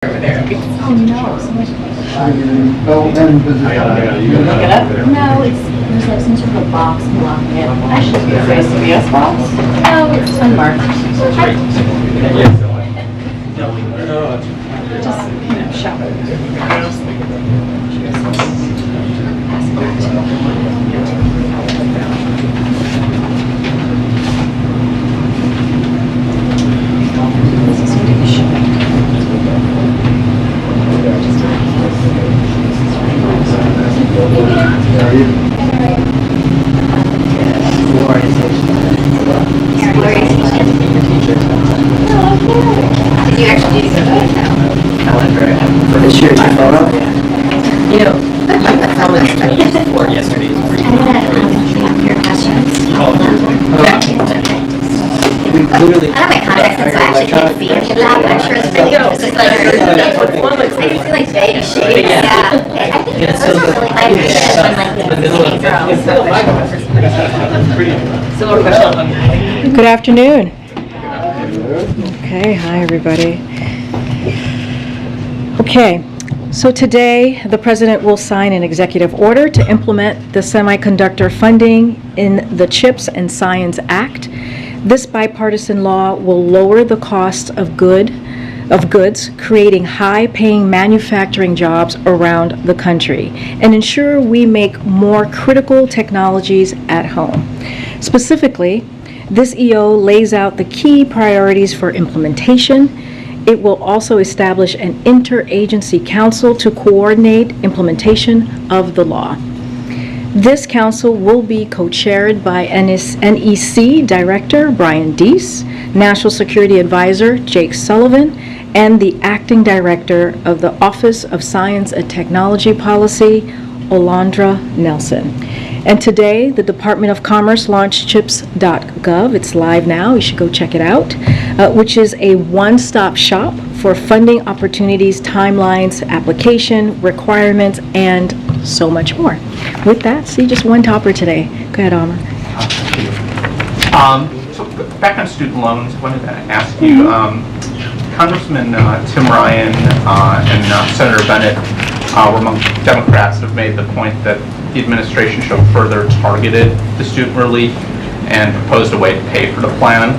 over there. Oh no, so much. Look it up? No, there's like some sort of a box blocking it. Actually, Is it a CVS box? no, it's unmarked. Just, shop. Did you actually do something? For this year's photo? You know, how much I used for yesterday's briefing. We literally. I don't have my contacts, so I actually can't see it. I'm sure it's really good. It's just like, I just feel like baby shades. Yeah. I think Yeah, those are really my Similar question. Good afternoon. Okay, hi everybody. Okay, so today the President will sign an executive order to implement the semiconductor funding in the CHIPS and Science Act. This bipartisan law will lower the cost of goods, creating high-paying manufacturing jobs around the country, and ensure we make more critical technologies at home. Specifically, this EO lays out the key priorities for implementation. It will also establish an interagency council to coordinate implementation of the law. This council will be co-chaired by NEC Director Brian Deese, National Security Advisor Jake Sullivan, and the Acting Director of the Office of Science and Technology Policy, Olandra Nelson. And today, the Department of Commerce launched chips.gov. It's live now. You should go check it out, which is a one-stop shop for funding opportunities, timelines, application, requirements, and so much more. With that, see, just one topper today. Go ahead, Amr. So back on student loans, I wanted to ask you, Congressman Tim Ryan and Senator Bennett were among Democrats that have made the point that the administration should have further targeted the student relief and proposed a way to pay for the plan.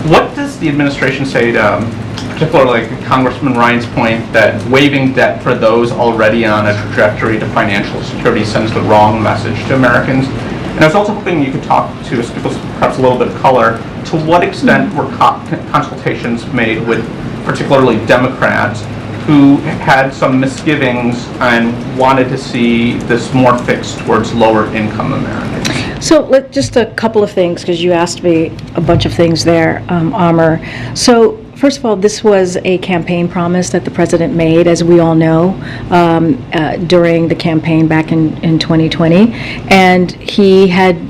What does the administration say to, particularly like Congressman Ryan's point, that waiving debt for those already on a trajectory to financial security sends the wrong message to Americans? And I was also hoping you could talk to us, give us perhaps a little bit of color, to what extent were consultations made with particularly Democrats who had some misgivings and wanted to see this more fixed towards lower income Americans? So just a couple of things, because you asked me a bunch of things there, Amr. So first of all, this was a campaign promise that the president made, as we all know, during the campaign back in 2020, and he had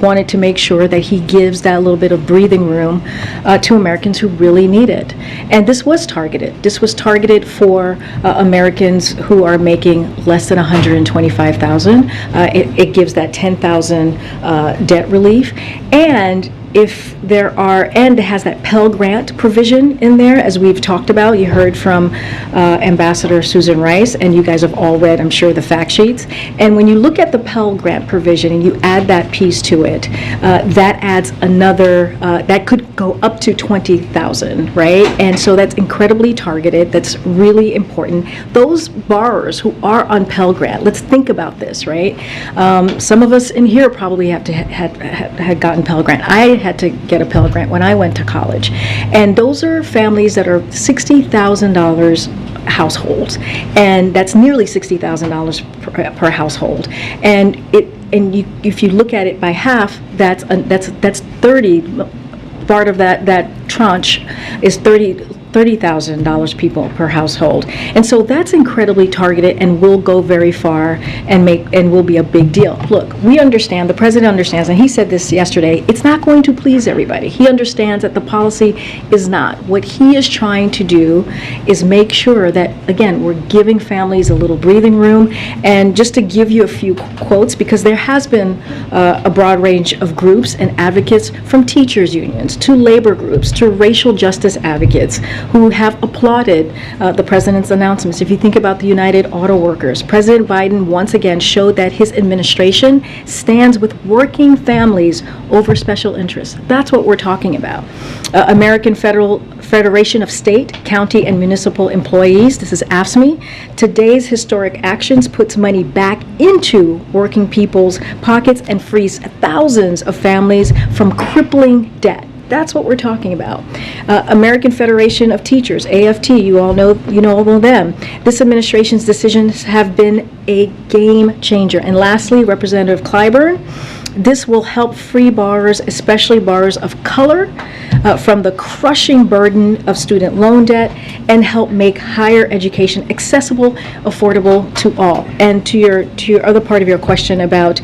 wanted to make sure that he gives that little bit of breathing room to Americans who really need it. And this was targeted. This was targeted for Americans who are making less than $125,000. It gives that $10,000 debt relief. And if there are, and it has that Pell Grant provision in there, as we've talked about. You heard from Ambassador Susan Rice, and you guys have all read, I'm sure, the fact sheets. And when you look at the Pell Grant provision and you add that piece to it, that adds another, that could go up to $20,000, right? And so that's incredibly targeted. That's really important. Those borrowers who are on Pell Grant, let's think about this, right? Some of us in here probably had gotten Pell Grant. I had to get a Pell Grant when I went to college. And those are families that are $60,000 households, and that's nearly $60,000 per household. And if you look at it by half, that's 30. Part of that tranche is $30,000 people per household, and so that's incredibly targeted and will go very far and will be a big deal. Look, we understand, the president understands, and he said this yesterday, it's not going to please everybody. He understands that the policy is not. What he is trying to do is make sure that, again, we're giving families a little breathing room. And just to give you a few quotes, because there has been a broad range of groups and advocates, from teachers unions to labor groups to racial justice advocates, who have applauded the president's announcements. If you think about the United Auto Workers, President Biden once again showed that his administration stands with working families over special interests. That's what we're talking about. American Federation of State, County, and Municipal Employees, this is AFSCME. Today's historic actions puts money back into working people's pockets and frees thousands of families from crippling debt. That's what we're talking about. American Federation of Teachers, AFT, you all know them. This administration's decisions have been a game changer. And lastly, Representative Clyburn, this will help free borrowers, especially borrowers of color, from the crushing burden of student loan debt and help make higher education accessible, affordable to all. And to your other part of your question about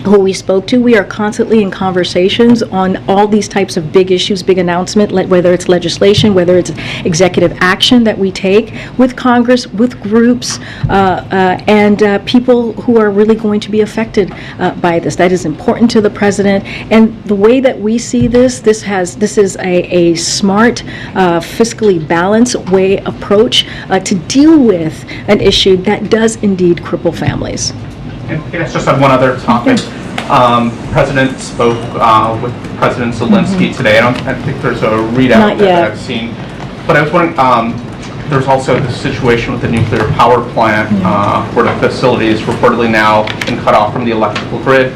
who we spoke to, we are constantly in conversations on all these types of big issues, big announcement, whether it's legislation, whether it's executive action that we take with Congress, with groups, and people who are really going to be affected by this. That is important to the president. And the way that we see this is a smart, fiscally balanced approach to deal with an issue that does indeed cripple families. And I guess just on one other topic, President spoke with President Zelensky today. I think there's a readout that I've seen, but I was wondering, there's also the situation with the nuclear power plant where the facility is reportedly now been cut off from the electrical grid.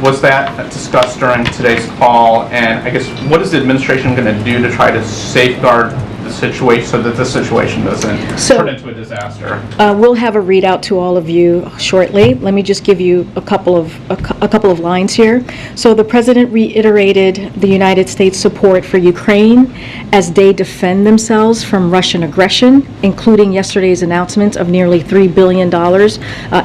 Was that discussed during today's call? And I guess what is the administration going to do to try to safeguard the situation so that the situation doesn't turn into a disaster? We'll have a readout to all of you shortly. Let me just give you a couple of lines here. So the president reiterated the United States support for Ukraine as they defend themselves from Russian aggression, including yesterday's announcements of nearly $3 billion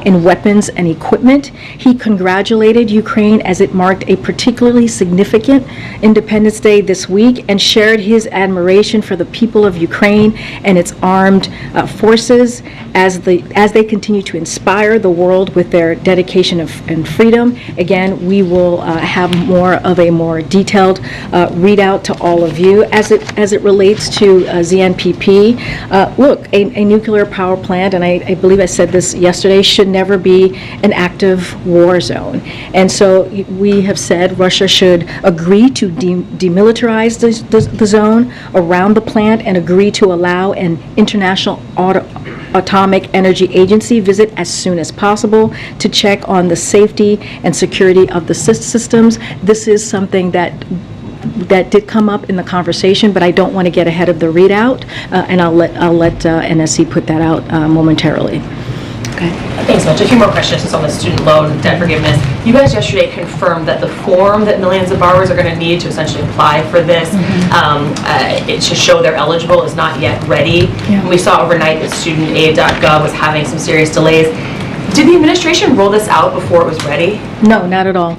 in weapons and equipment. He congratulated Ukraine as it marked a particularly significant Independence Day this week and shared his admiration for the people of Ukraine and its armed forces as they continue to inspire the world with their dedication and freedom. Again, we will have more detailed readout to all of you as it relates to ZNPP. Look, a nuclear power plant, and I believe I said this yesterday, should never be an active war zone. And so we have said Russia should agree to demilitarize the zone around the plant and agree to allow an international Atomic Energy Agency visit as soon as possible to check on the safety and security of the systems. This is something that did come up in the conversation, but I don't want to get ahead of the readout, and I'll let NSC put that out momentarily. Okay. Thanks so much. A few more questions just on the student loan debt forgiveness. You guys yesterday confirmed that the form that millions of borrowers are going to need to essentially apply for this it to show they're eligible is not yet ready. Yeah. We saw overnight that studentaid.gov was having some serious delays. Did the administration roll this out before it was ready? No, not at all.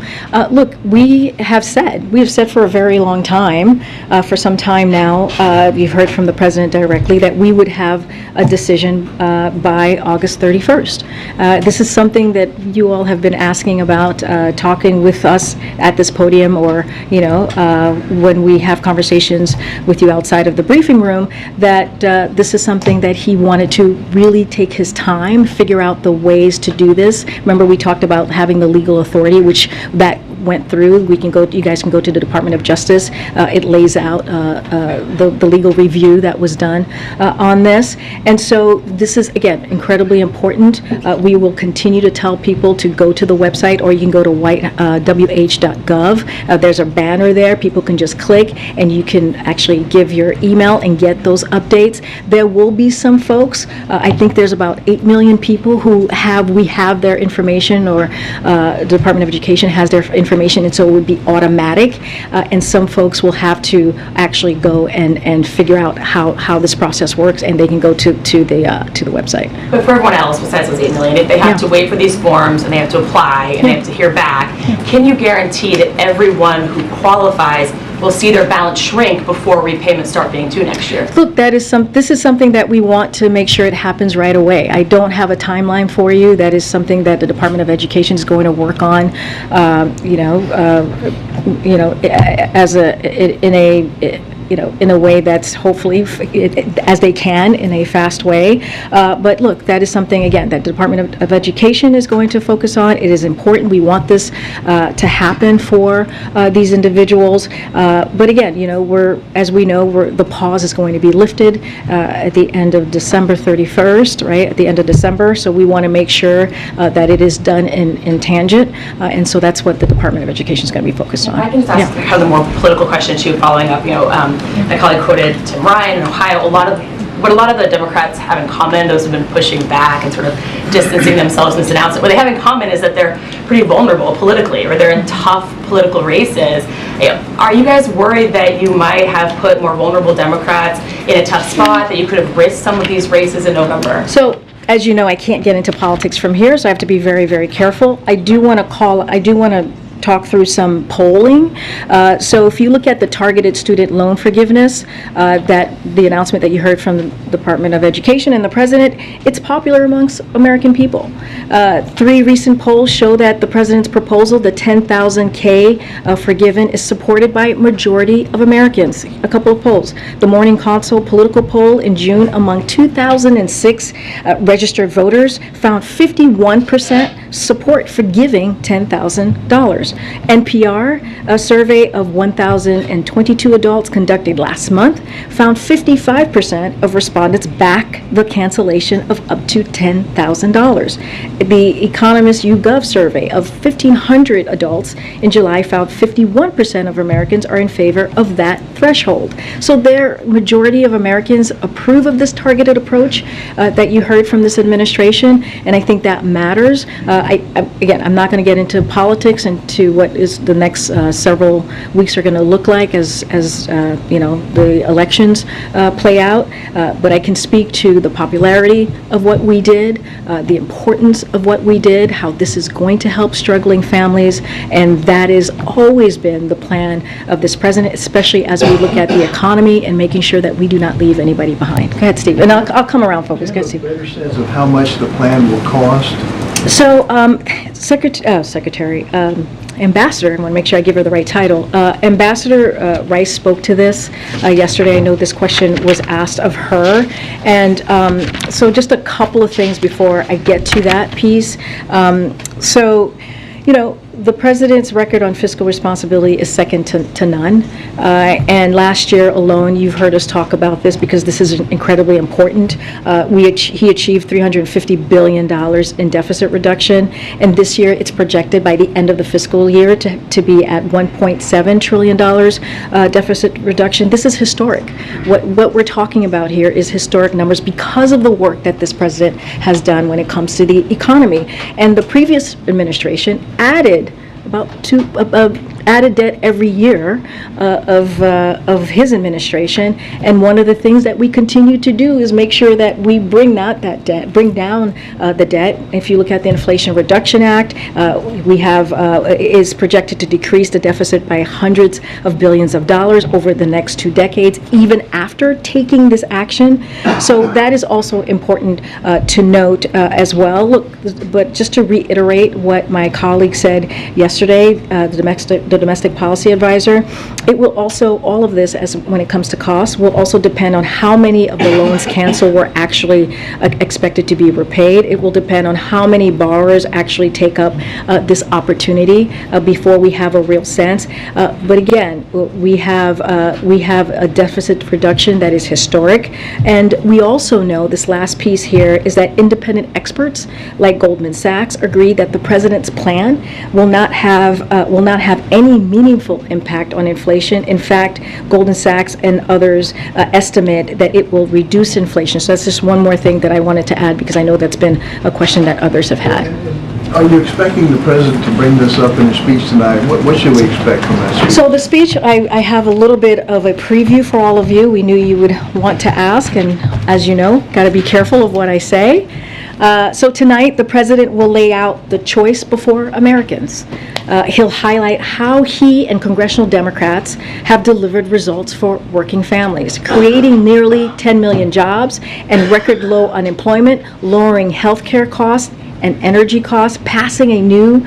Look, we have said for a very long time, for some time now, you've heard from the president directly, that we would have a decision by August 31st. This is something that you all have been asking about, talking with us at this podium, or when we have conversations with you outside of the briefing room, that this is something that he wanted to really take his time, figure out the ways to do this. Remember, we talked about having the legal authority, which that went through. You guys can go to the Department of Justice. It lays out the legal review that was done on this. And so this is, again, incredibly important. We will continue to tell people to go to the website, or you can go to wh.gov. There's a banner there. People can just click, and you can actually give your email and get those updates. There will be some folks, I think there's about 8 million people who we have their information, or the Department of Education has their information, and so it would be automatic, and some folks will have to actually go and figure out how this process works, and they can go to the website. But for everyone else besides those 8 million, if they have to wait for these forms and they have to apply and they have to hear back, can you guarantee that everyone who qualifies will see their balance shrink before repayments start being due next year? Look, this is something that we want to make sure it happens right away. I don't have a timeline for you. That is something that the Department of Education is going to work on, in a way that's hopefully, as they can, in a fast way. But look, that is something, again, that the Department of Education is going to focus on. It is important. We want this to happen for these individuals. But again, as we know, the pause is going to be lifted at the end of December 31st, right, at the end of December. So we want to make sure that it is done in tangent. And so that's what the Department of Education is going to be focused on. I can just ask kind of the more political question too, following up. My colleague quoted Tim Ryan in Ohio. What a lot of the Democrats have in common, those who've been pushing back and sort of distancing themselves from this announcement, what they have in common is that they're pretty vulnerable politically, or they're in tough political races. Are you guys worried that you might have put more vulnerable Democrats in a tough spot, that you could have risked some of these races in November? So, as you know, I can't get into politics from here, so I have to be very, very careful. I do want to talk through some polling. So if you look at the targeted student loan forgiveness, that the announcement that you heard from the Department of Education and the President, it's popular amongst American people. 3 recent polls show that the President's proposal, the $10,000 forgiven, is supported by a majority of Americans. A couple of polls. The Morning Consult political poll in June among 2,006 registered voters found 51% support for giving $10,000. NPR, a survey of 1,022 adults conducted last month, found 55% of respondents back the cancellation of up to $10,000. The Economist YouGov survey of 1,500 adults in July found 51% of Americans are in favor of that threshold. So the majority of Americans approve of this targeted approach that you heard from this administration, and I think that matters. Again, I'm not going to get into politics and to what is the next several weeks are going to look like as the elections play out, but I can speak to the popularity of what we did, the importance of what we did, how this is going to help struggling families, and that has always been the plan of this president, especially as we look at the economy and making sure that we do not leave anybody behind. Go ahead, Steve, and I'll come around, folks. Go ahead, Steve. Do you have a better sense of how much the plan will cost? So, Ambassador, I want to make sure I give her the right title. Ambassador Rice spoke to this yesterday. I know this question was asked of her. And so just a couple of things before I get to that piece. The president's record on fiscal responsibility is second to none. And last year alone, you've heard us talk about this because this is incredibly important. He achieved $350 billion in deficit reduction. And this year, it's projected by the end of the fiscal year to be at $1.7 trillion deficit reduction. This is historic. What we're talking about here is historic numbers because of the work that this president has done when it comes to the economy. And the previous administration added added debt every year of his administration, and one of the things that we continue to do is make sure that we bring down the debt. If you look at the Inflation Reduction Act, is projected to decrease the deficit by hundreds of billions of dollars over the next 2 decades, even after taking this action. So that is also important to note as well. Look, but just to reiterate what my colleague said yesterday, the domestic policy advisor, it will also, all of this, as when it comes to costs, will also depend on how many of the loans canceled were actually expected to be repaid. It will depend on how many borrowers actually take up this opportunity before we have a real sense. But again, we have a deficit reduction that is historic, and we also know this last piece here is that independent experts like Goldman Sachs agree that the president's plan will not have any meaningful impact on inflation. In fact, Goldman Sachs and others estimate that it will reduce inflation. So that's just one more thing that I wanted to add because I know that's been a question that others have had. Are you expecting the president to bring this up in his speech tonight? What should we expect from that speech? So the speech, I have a little bit of a preview for all of you. We knew you would want to ask, and as you know, got to be careful of what I say. So tonight, the president will lay out the choice before Americans. He'll highlight how he and congressional Democrats have delivered results for working families, creating nearly 10 million jobs and record low unemployment, lowering health care costs and energy costs, passing a new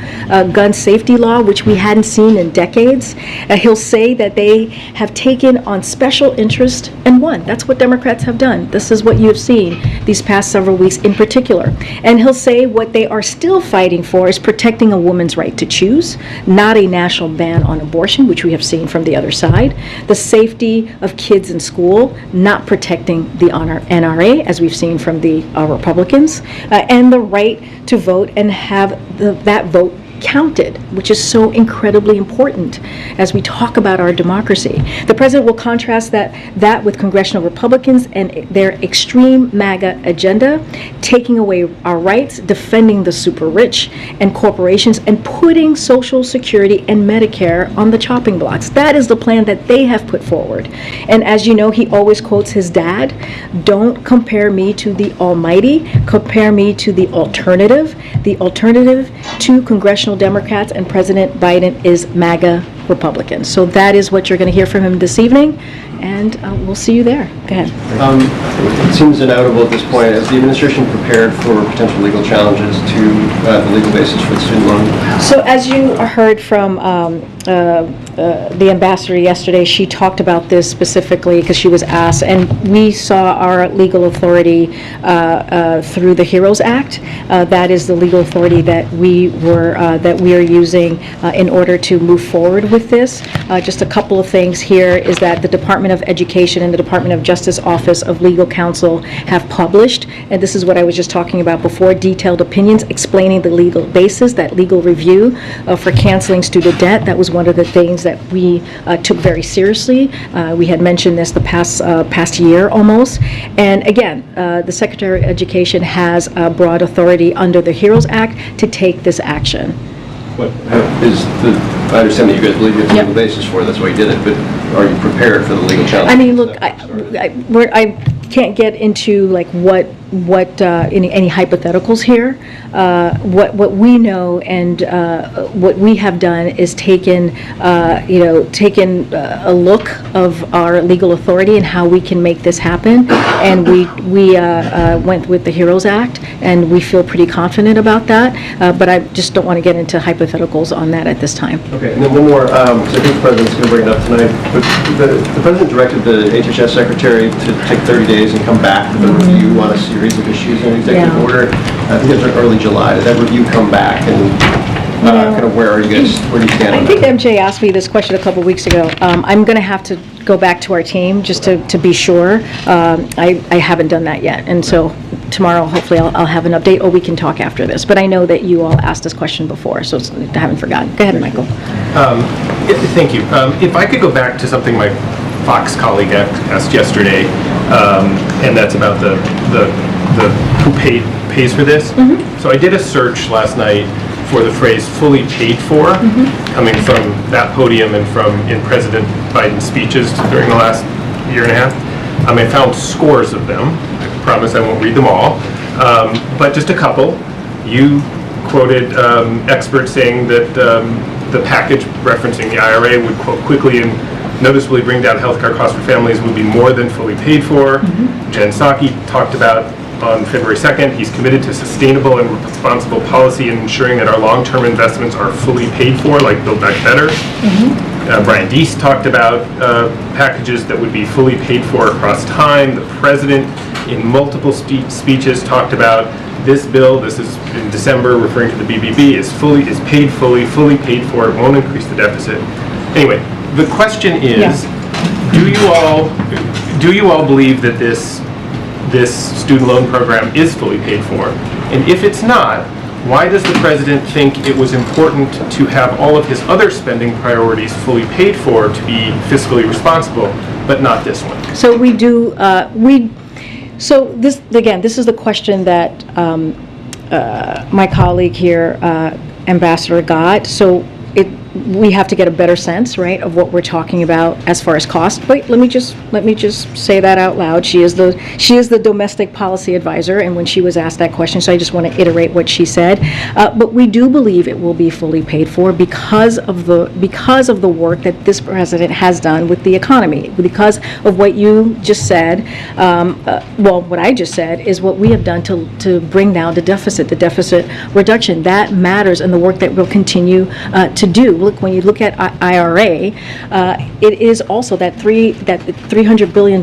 gun safety law, which we hadn't seen in decades. He'll say that they have taken on special interest and won. That's what Democrats have done. This is what you have seen these past several weeks in particular. And he'll say what they are still fighting for is protecting a woman's right to choose, not a national ban on abortion, which we have seen from the other side, the safety of kids in school, not protecting the NRA, as we've seen from the Republicans, and the right to vote and have that vote counted, which is so incredibly important as we talk about our democracy. The president will contrast that with congressional Republicans and their extreme MAGA agenda, taking away our rights, defending the super rich and corporations, and putting Social Security and Medicare on the chopping blocks. That is the plan that they have put forward. And as you know, he always quotes his dad, "Don't compare me to the almighty, compare me to the alternative." The alternative to congressional Democrats and President Biden is MAGA Republicans. So that is what you're going to hear from him this evening, and we'll see you there. Go ahead. It seems inevitable at this point. Is the administration prepared for potential legal challenges to the legal basis for the student loan? So as you heard from the ambassador yesterday, she talked about this specifically because she was asked, and we saw our legal authority through the HEROES Act. That is the legal authority that we are using in order to move forward with this. Just a couple of things here is that the Department of Education and the Department of Justice Office of Legal Counsel have published, and this is what I was just talking about before, detailed opinions explaining the legal basis, that legal review for canceling student debt. That was one of the things that we took very seriously. We had mentioned this the past year almost. And again, the Secretary of Education has broad authority under the HEROES Act to take this action. I understand that you guys believe you have the legal basis for it, that's why you did it, but are you prepared for the legal challenges? I mean, look, I can't get into like what any hypotheticals here. What we know and what we have done is taken a look of our legal authority and how we can make this happen, and we went with the HEROES Act, and we feel pretty confident about that. But I just don't want to get into hypotheticals on that at this time. Okay, and then one more, because I think the President's going to bring it up tonight, but the President directed the HHS Secretary to take 30 days and come back with a review on a series of issues in an executive order. I think it's early July. Did that review come back, and kind of where do you stand on I think MJ asked me this question a couple weeks ago. I'm going to have to go back to our team just to be sure. I haven't done that yet, and so tomorrow hopefully I'll have an update, or we can talk after this. But I know that you all asked this question before, so I haven't forgotten. Go ahead, Michael. Thank you. If I could go back to something my Fox colleague asked yesterday, and that's about the who pays for this. So I did a search last night for the phrase "fully paid for," coming from that podium and from in President Biden's speeches during the last year and a half. I found scores of them. I promise I won't read them all, but just a couple. You quoted experts saying that the package referencing the IRA would, quote, quickly and noticeably bring down healthcare costs for families, would be more than fully paid for. Jen Psaki talked about on February 2nd, he's committed to sustainable and responsible policy and ensuring that our long-term investments are fully paid for, like Build Back Better. Brian Deese talked about packages that would be fully paid for across time. The president, in multiple speeches, talked about this bill, this is in December, referring to the BBB, is paid fully paid for. It won't increase the deficit. Anyway, the question is, do you all believe that this student loan program is fully paid for? And if it's not, why does the president think it was important to have all of his other spending priorities fully paid for to be fiscally responsible, but not this one? So we do, so this, again, this is the question that my colleague here, Ambassador, got. So we have to get a better sense, right, of what we're talking about as far as cost. Wait, let me just say that out loud. She is the domestic policy advisor, and when she was asked that question, so I just want to iterate what she said. But we do believe it will be fully paid for because of the work that this president has done with the economy, because of what you just said. What I just said is what we have done to bring down the deficit reduction. That matters, and the work that we'll continue to do. Look, when you look at IRA, it is also that $300 billion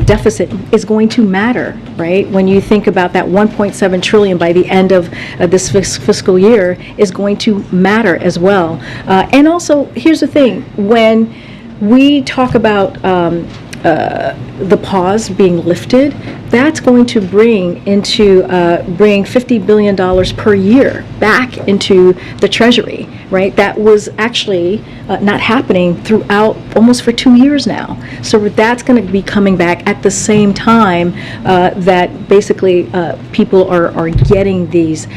deficit is going to matter, right? When you think about that 1.7 trillion by the end of this fiscal year is going to matter as well. And also, here's the thing: when we talk about the pause being lifted, that's going to bring $50 billion per year back into the Treasury, right? That was actually not happening throughout almost for 2 years now. So that's going to be coming back at the same time that basically people are getting these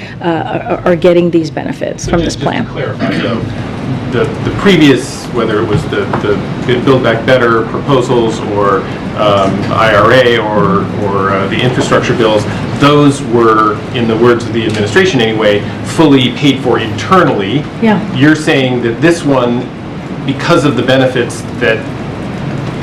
benefits from this plan. Just to clarify, though, the previous, whether it was the Build Back Better proposals or IRA or the infrastructure bills, those were, in the words of the administration anyway, fully paid for internally. Yeah. You're saying that this one, because of the benefits that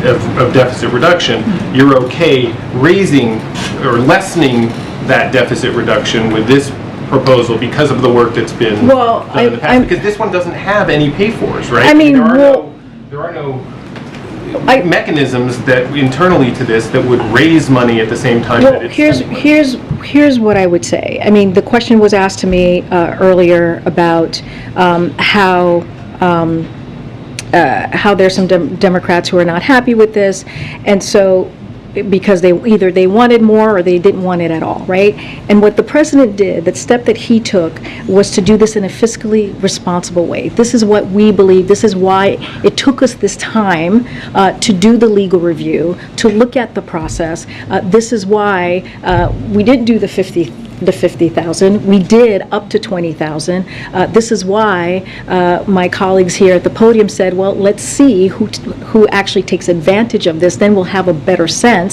of deficit reduction, you're okay raising or lessening that deficit reduction with this proposal because of the work that's been done in the past, because this one doesn't have any pay-fors, right? I mean, there are no mechanisms that internally to this that would raise money at the same time. Well, here's what I would say. I mean, the question was asked to me earlier about how there's some Democrats who are not happy with this, and so because they wanted more or they didn't want it at all, right? And what the president did, the step that he took, was to do this in a fiscally responsible way. This is what we believe. This is why it took us this time to do the legal review, to look at the process. This is why we didn't do the 50,000. We did up to 20,000. This is why my colleagues here at the podium said, well, let's see who actually takes advantage of this. Then we'll have a better sense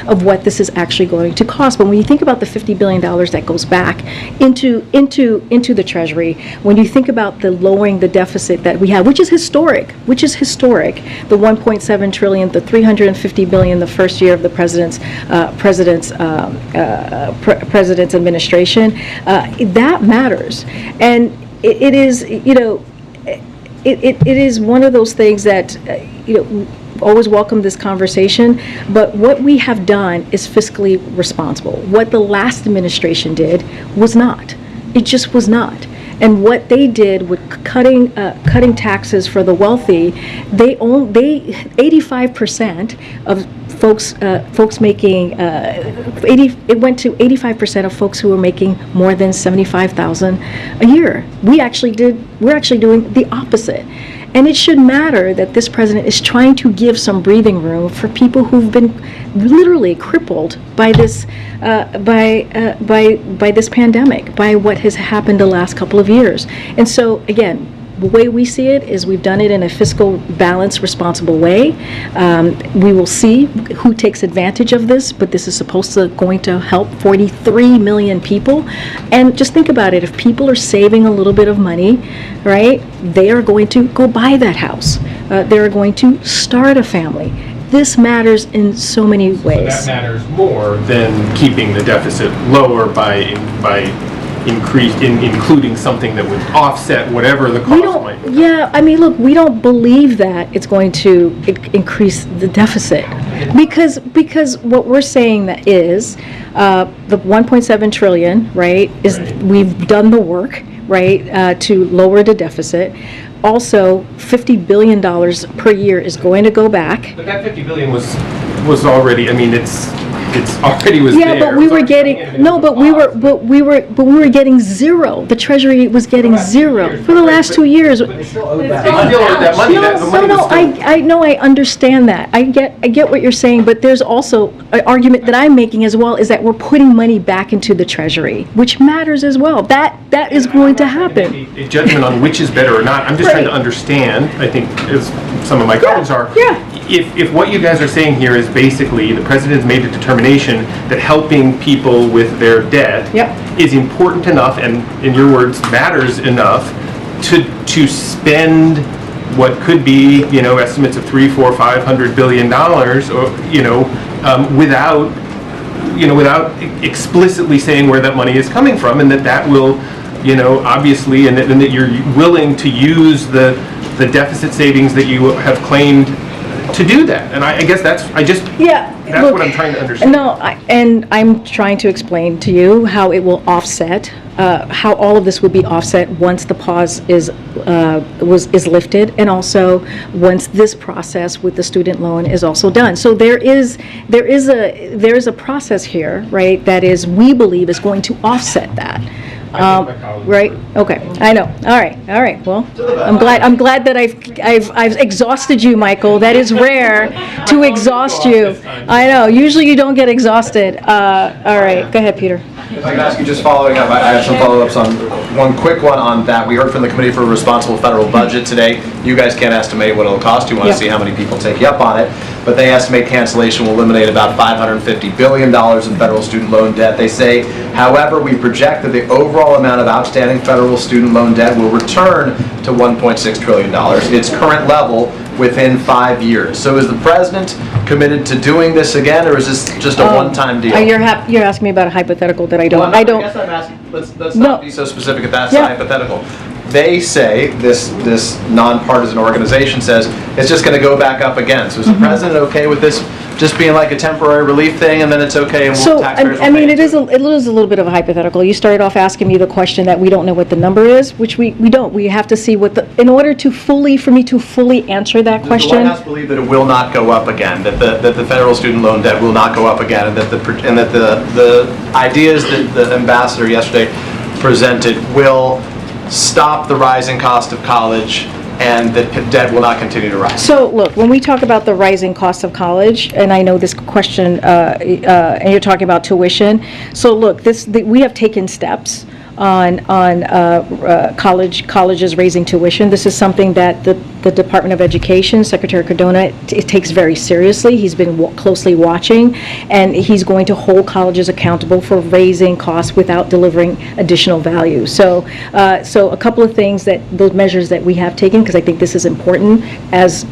of what this is actually going to cost. But when you think about the $50 billion that goes back into the Treasury, when you think about the lowering the deficit that we have, which is historic, the 1.7 trillion, the 350 billion the first year of the president's administration, that matters. And it is, it is one of those things that, always welcome this conversation, but what we have done is fiscally responsible. What the last administration did was not. It just was not. And what they did with cutting taxes for the wealthy, 85% of folks making it went to 85% of folks who were making more than $75,000 a year. We're actually doing the opposite. And it should matter that this president is trying to give some breathing room for people who've been literally crippled by this by this pandemic, by what has happened the last couple of years. And so, again, the way we see it is we've done it in a fiscal balanced, responsible way. We will see who takes advantage of this, but this is going to help 43 million people. And just think about it, if people are saving a little bit of money, right, they are going to go buy that house. They're going to start a family. This matters in so many ways. So that matters more than keeping the deficit lower by including something that would offset whatever the cost might be. Yeah, I mean, look, we don't believe that it's going to increase the deficit, because what we're saying that is the 1.7 trillion, right? We've done the work, right, to lower the deficit. Also, $50 billion per year is going to go back. But that $50 billion was already, I mean, it's it's already was Yeah, there. but we were getting, no, but we were getting zero. The Treasury was getting zero for the last 2 years. Still owed that money. The money was still- I know, I understand that. I get what you're saying, but there's also an argument that I'm making as well, is that we're putting money back into the Treasury, which matters as well. That is going to happen. A judgment on which is better or not. I'm just trying to Right. understand, I think, as some of my colleagues are. Yeah. If what you guys are saying here is basically the president's made a determination that helping people with their debt Yep. is important enough, and in your words, matters enough to spend what could be, estimates of $300, $400, $500 billion, or, without explicitly saying where that money is coming from, and that will, obviously, and that you're willing to use the deficit savings that you have claimed to do that. And I guess that's Look, what I'm trying to understand. No, and I'm trying to explain to you how it will offset, how all of this would be offset once the pause is lifted, and also once this process with the student loan is also done. So there is a process here, right? That is, we believe, is going to offset that. Right? Okay. I know. All right. Well, I'm glad that I've exhausted you, Michael. That is rare to exhaust you. I know. Usually you don't get exhausted. All right. Go ahead, Peter. If I could ask you, just following up, I have some follow-ups on one quick one on that. We heard from the Committee for a Responsible Federal Budget today. You guys can't estimate what it'll cost. You want to see how many people take you up on it. But they estimate cancellation will eliminate about $550 billion in federal student loan debt. They say, however, we project that the overall amount of outstanding federal student loan debt will return to $1.6 trillion, its current level, within 5 years. So is the president committed to doing this again, or is this just a one-time deal? You're asking me about a hypothetical that I don't. Well, I guess I'm asking, let's not be so specific if that's hypothetical. They say, this nonpartisan organization says, it's just going to go back up again. So is the president okay with this just being like a temporary relief thing, and then it's okay, and taxpayers will pay it is a little bit of a hypothetical. You started off asking me the question that we don't know what the number is, which we don't. We have to see what in order to for me to fully answer that question. Does the White House believe that it will not go up again, that the federal student loan debt will not go up again, and that the ideas that the ambassador yesterday presented will stop the rising cost of college, and that debt will not continue to rise? So, look, when we talk about the rising cost of college, and I know this question, and you're talking about tuition. So, look, we have taken steps on colleges raising tuition. This is something that the Department of Education, Secretary Cardona, it takes very seriously. He's been closely watching, and he's going to hold colleges accountable for raising costs without delivering additional value. So a couple of things, those measures that we have taken, because I think this is important as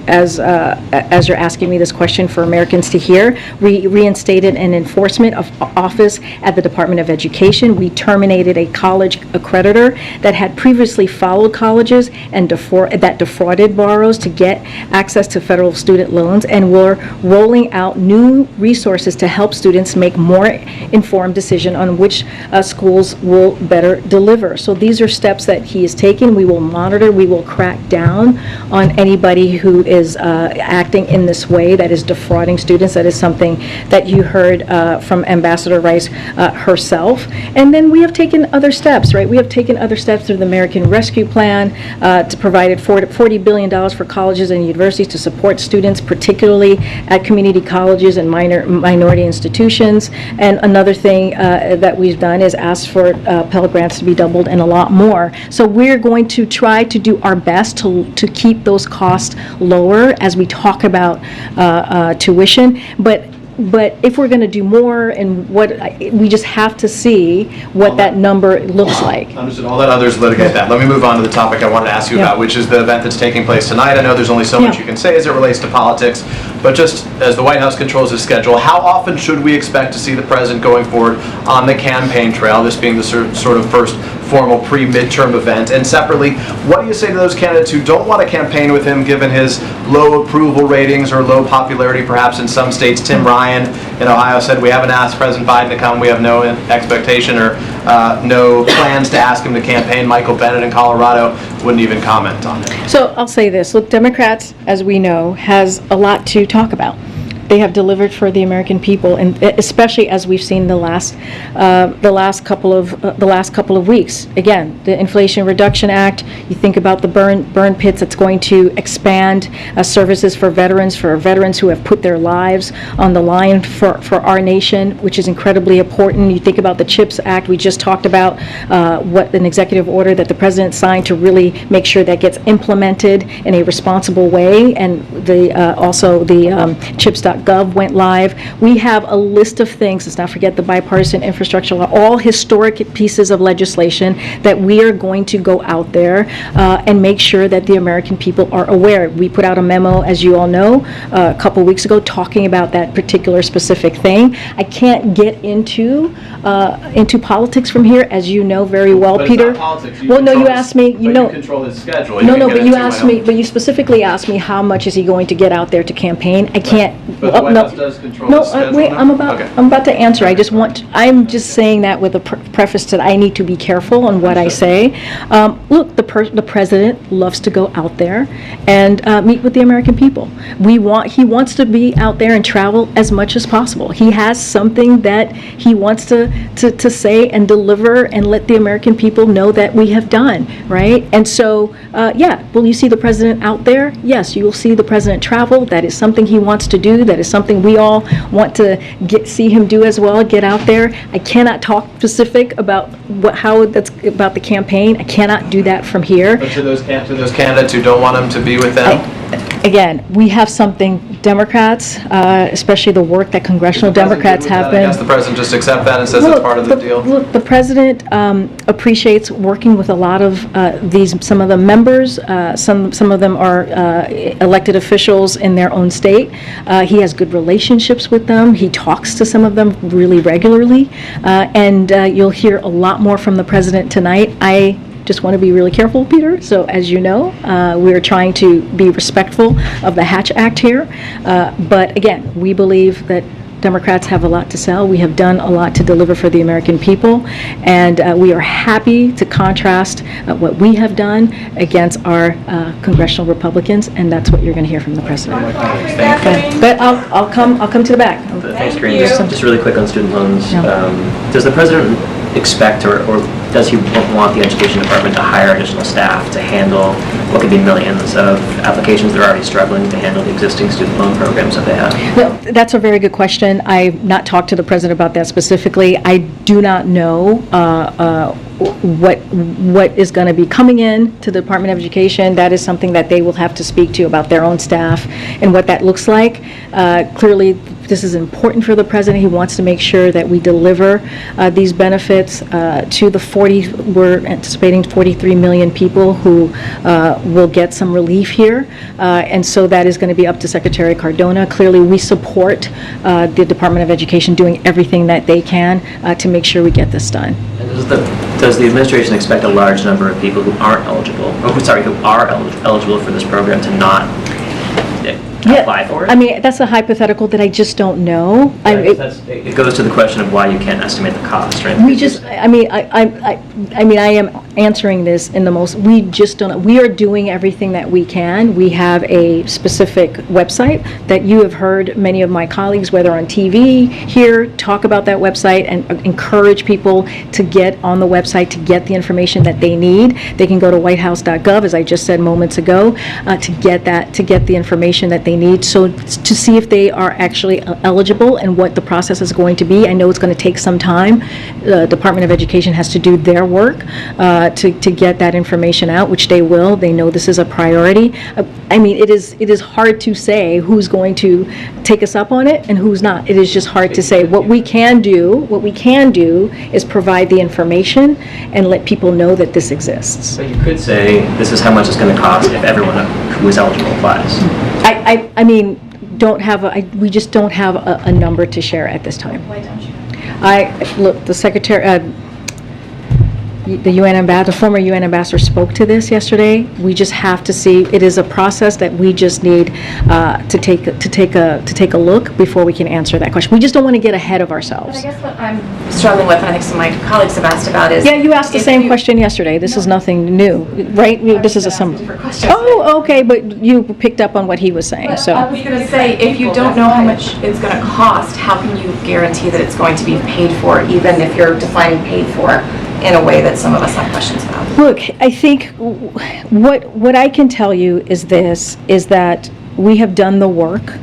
you're asking me this question for Americans to hear. We reinstated an enforcement office at the Department of Education. We terminated a college accreditor that had previously followed colleges and that defrauded borrowers to get access to federal student loans, and we're rolling out new resources to help students make more informed decision on which schools will better deliver. So these are steps that he is taking. We will monitor, we will crack down on anybody who is acting in this way, that is defrauding students. That is something that you heard from Ambassador Rice herself. And then we have taken other steps, right? We have taken other steps through the American Rescue Plan to provide $40 billion for colleges and universities to support students, particularly at community colleges and minority institutions. And another thing that we've done is ask for Pell Grants to be doubled and a lot more. So we're going to try to do our best to keep those costs lower as we talk about tuition. But if we're going to do more, and we just have to see what that number looks like. Understood. I'll let others litigate that. Let me move on to the topic I wanted to ask you about, which is the event that's taking place tonight. I know there's only so much you can say as it relates to politics, but just as the White House controls the schedule, how often should we expect to see the president going forward on the campaign trail, this being the sort of first formal pre-midterm event? And separately, what do you say to those candidates who don't want to campaign with him given his low approval ratings or low popularity perhaps in some states? Tim Ryan in Ohio said, we haven't asked President Biden to come, we have no expectation or no plans to ask him to campaign. Michael Bennet in Colorado wouldn't even comment on it. So I'll say this, look, Democrats, as we know, has a lot to talk about. They have delivered for the American people, and especially as we've seen the last couple of weeks. Again, the Inflation Reduction Act. You think about the burn pits. That's going to expand services for veterans who have put their lives on the line for our nation, which is incredibly important. You think about the CHIPS Act. We just talked about what an executive order that the president signed to really make sure that gets implemented in a responsible way, and also the chips.gov went live. We have a list of things, let's not forget the bipartisan infrastructure law, all historic pieces of legislation that we are going to go out there and make sure that the American people are aware. We put out a memo, as you all know, a couple weeks ago talking about that particular specific thing. I can't get into politics from here, as you know very well, But Peter. it's not politics. Well, no, you asked me, You control his schedule. No, can get but you into asked my me, own. but you specifically asked me how much is he going to get out there to campaign. I can't. But the White House does control No, his schedule wait, now? I'm Okay. about to answer. I'm just saying that with a preface that I need to be careful on what I say. Look, the president loves to go out there and meet with the American people. He wants to be out there and travel as much as possible. He has something that he wants to say and deliver and let the American people know that we have done, right? And so, will you see the president out there? Yes, you will see the president travel. That is something he wants to do. That is something we all want to see him do as well, get out there. I cannot talk specific about how that's about the campaign. I cannot do that from here. But to those candidates who don't want him to be with them? Again, we have something, Democrats, especially the work that congressional Democrats have been. I guess the president just accept that and says it's part of the deal? Look, the president appreciates working with a lot of some of the members. Some of them are elected officials in their own state. He has good relationships with them. He talks to some of them really regularly. And you'll hear a lot more from the president tonight. I just want to be really careful, Peter. So as you know, we're trying to be respectful of the Hatch Act here. But again, we believe that Democrats have a lot to sell. We have done a lot to deliver for the American people, and we are happy to contrast what we have done against our congressional Republicans, and that's what you're going to hear from the president. Okay. But I'll come to the back. Thanks, Karine. Just really quick on student loans. Yeah. Does the president expect or does he want the education department to hire additional staff to handle what could be millions of applications that are already struggling to handle the existing student loan programs that they have? Well, that's a very good question. I've not talked to the president about that specifically. I do not know what is going to be coming in to the Department of Education. That is something that they will have to speak to about their own staff and what that looks like. Clearly, this is important for the president. He wants to make sure that we deliver these benefits to the we're anticipating 43 million people who will get some relief here. And so that is going to be up to Secretary Cardona. Clearly, we support the Department of Education doing everything that they can to make sure we get this done. And does the administration expect a large number of people who aren't eligible, who are eligible for this program to not apply for it? I mean, that's a hypothetical that I just don't know. It goes to the question of why you can't estimate the cost, right? I am answering this in the most, we just don't, we are doing everything that we can. We have a specific website that you have heard many of my colleagues, whether on TV here, talk about that website and encourage people to get on the website to get the information that they need. They can go to whitehouse.gov, as I just said moments ago, to get the information that they need. So to see if they are actually eligible and what the process is going to be. I know it's going to take some time. The Department of Education has to do their work to get that information out, which they will. They know this is a priority. I mean, it is hard to say who's going to take us up on it and who's not. It is just hard to say. What we can do is provide the information and let people know that this exists. So you could say this is how much it's going to cost if everyone who is eligible applies. I mean, we just don't have a number to share at this time. Why don't you? Look, the secretary, the former UN ambassador spoke to this yesterday. We just have to see, it is a process that we just need to take a look before we can answer that question. We just don't want to get ahead of But ourselves. I guess what I'm struggling with, and I think some of my colleagues have asked about is... Yeah, you asked the if same you- question yesterday. This is nothing new, right? This is a asking sum. different questions. Oh, okay, but you picked up on what he was saying, so. I was going to say, if you don't know how much it's going to cost, how can you guarantee that it's going to be paid for, even if you're defining paid for in a way that some of us have questions about? Look, I think what I can tell you is this, is that we have done the work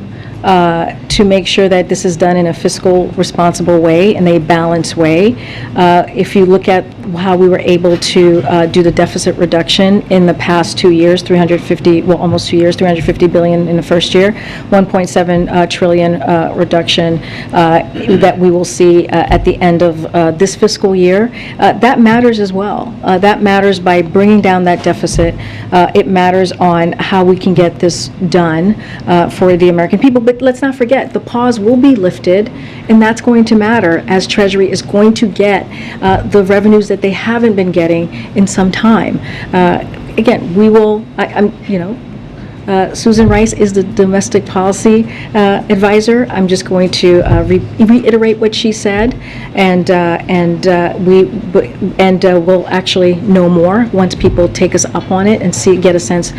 to make sure that this is done in a fiscal responsible way, in a balanced way. If you look at how we were able to do the deficit reduction in the past 2 years, almost 2 years, 350 billion in the first year, 1.7 trillion reduction that we will see at the end of this fiscal year. That matters as well. That matters by bringing down that deficit. It matters on how we can get this done for the American people. But let's not forget, the pause will be lifted, and that's going to matter as Treasury is going to get the revenues that they haven't been getting in some time. Again, we will, Susan Rice is the domestic policy advisor. I'm just going to reiterate what she said, and we'll actually know more once people take us up on it and get a sense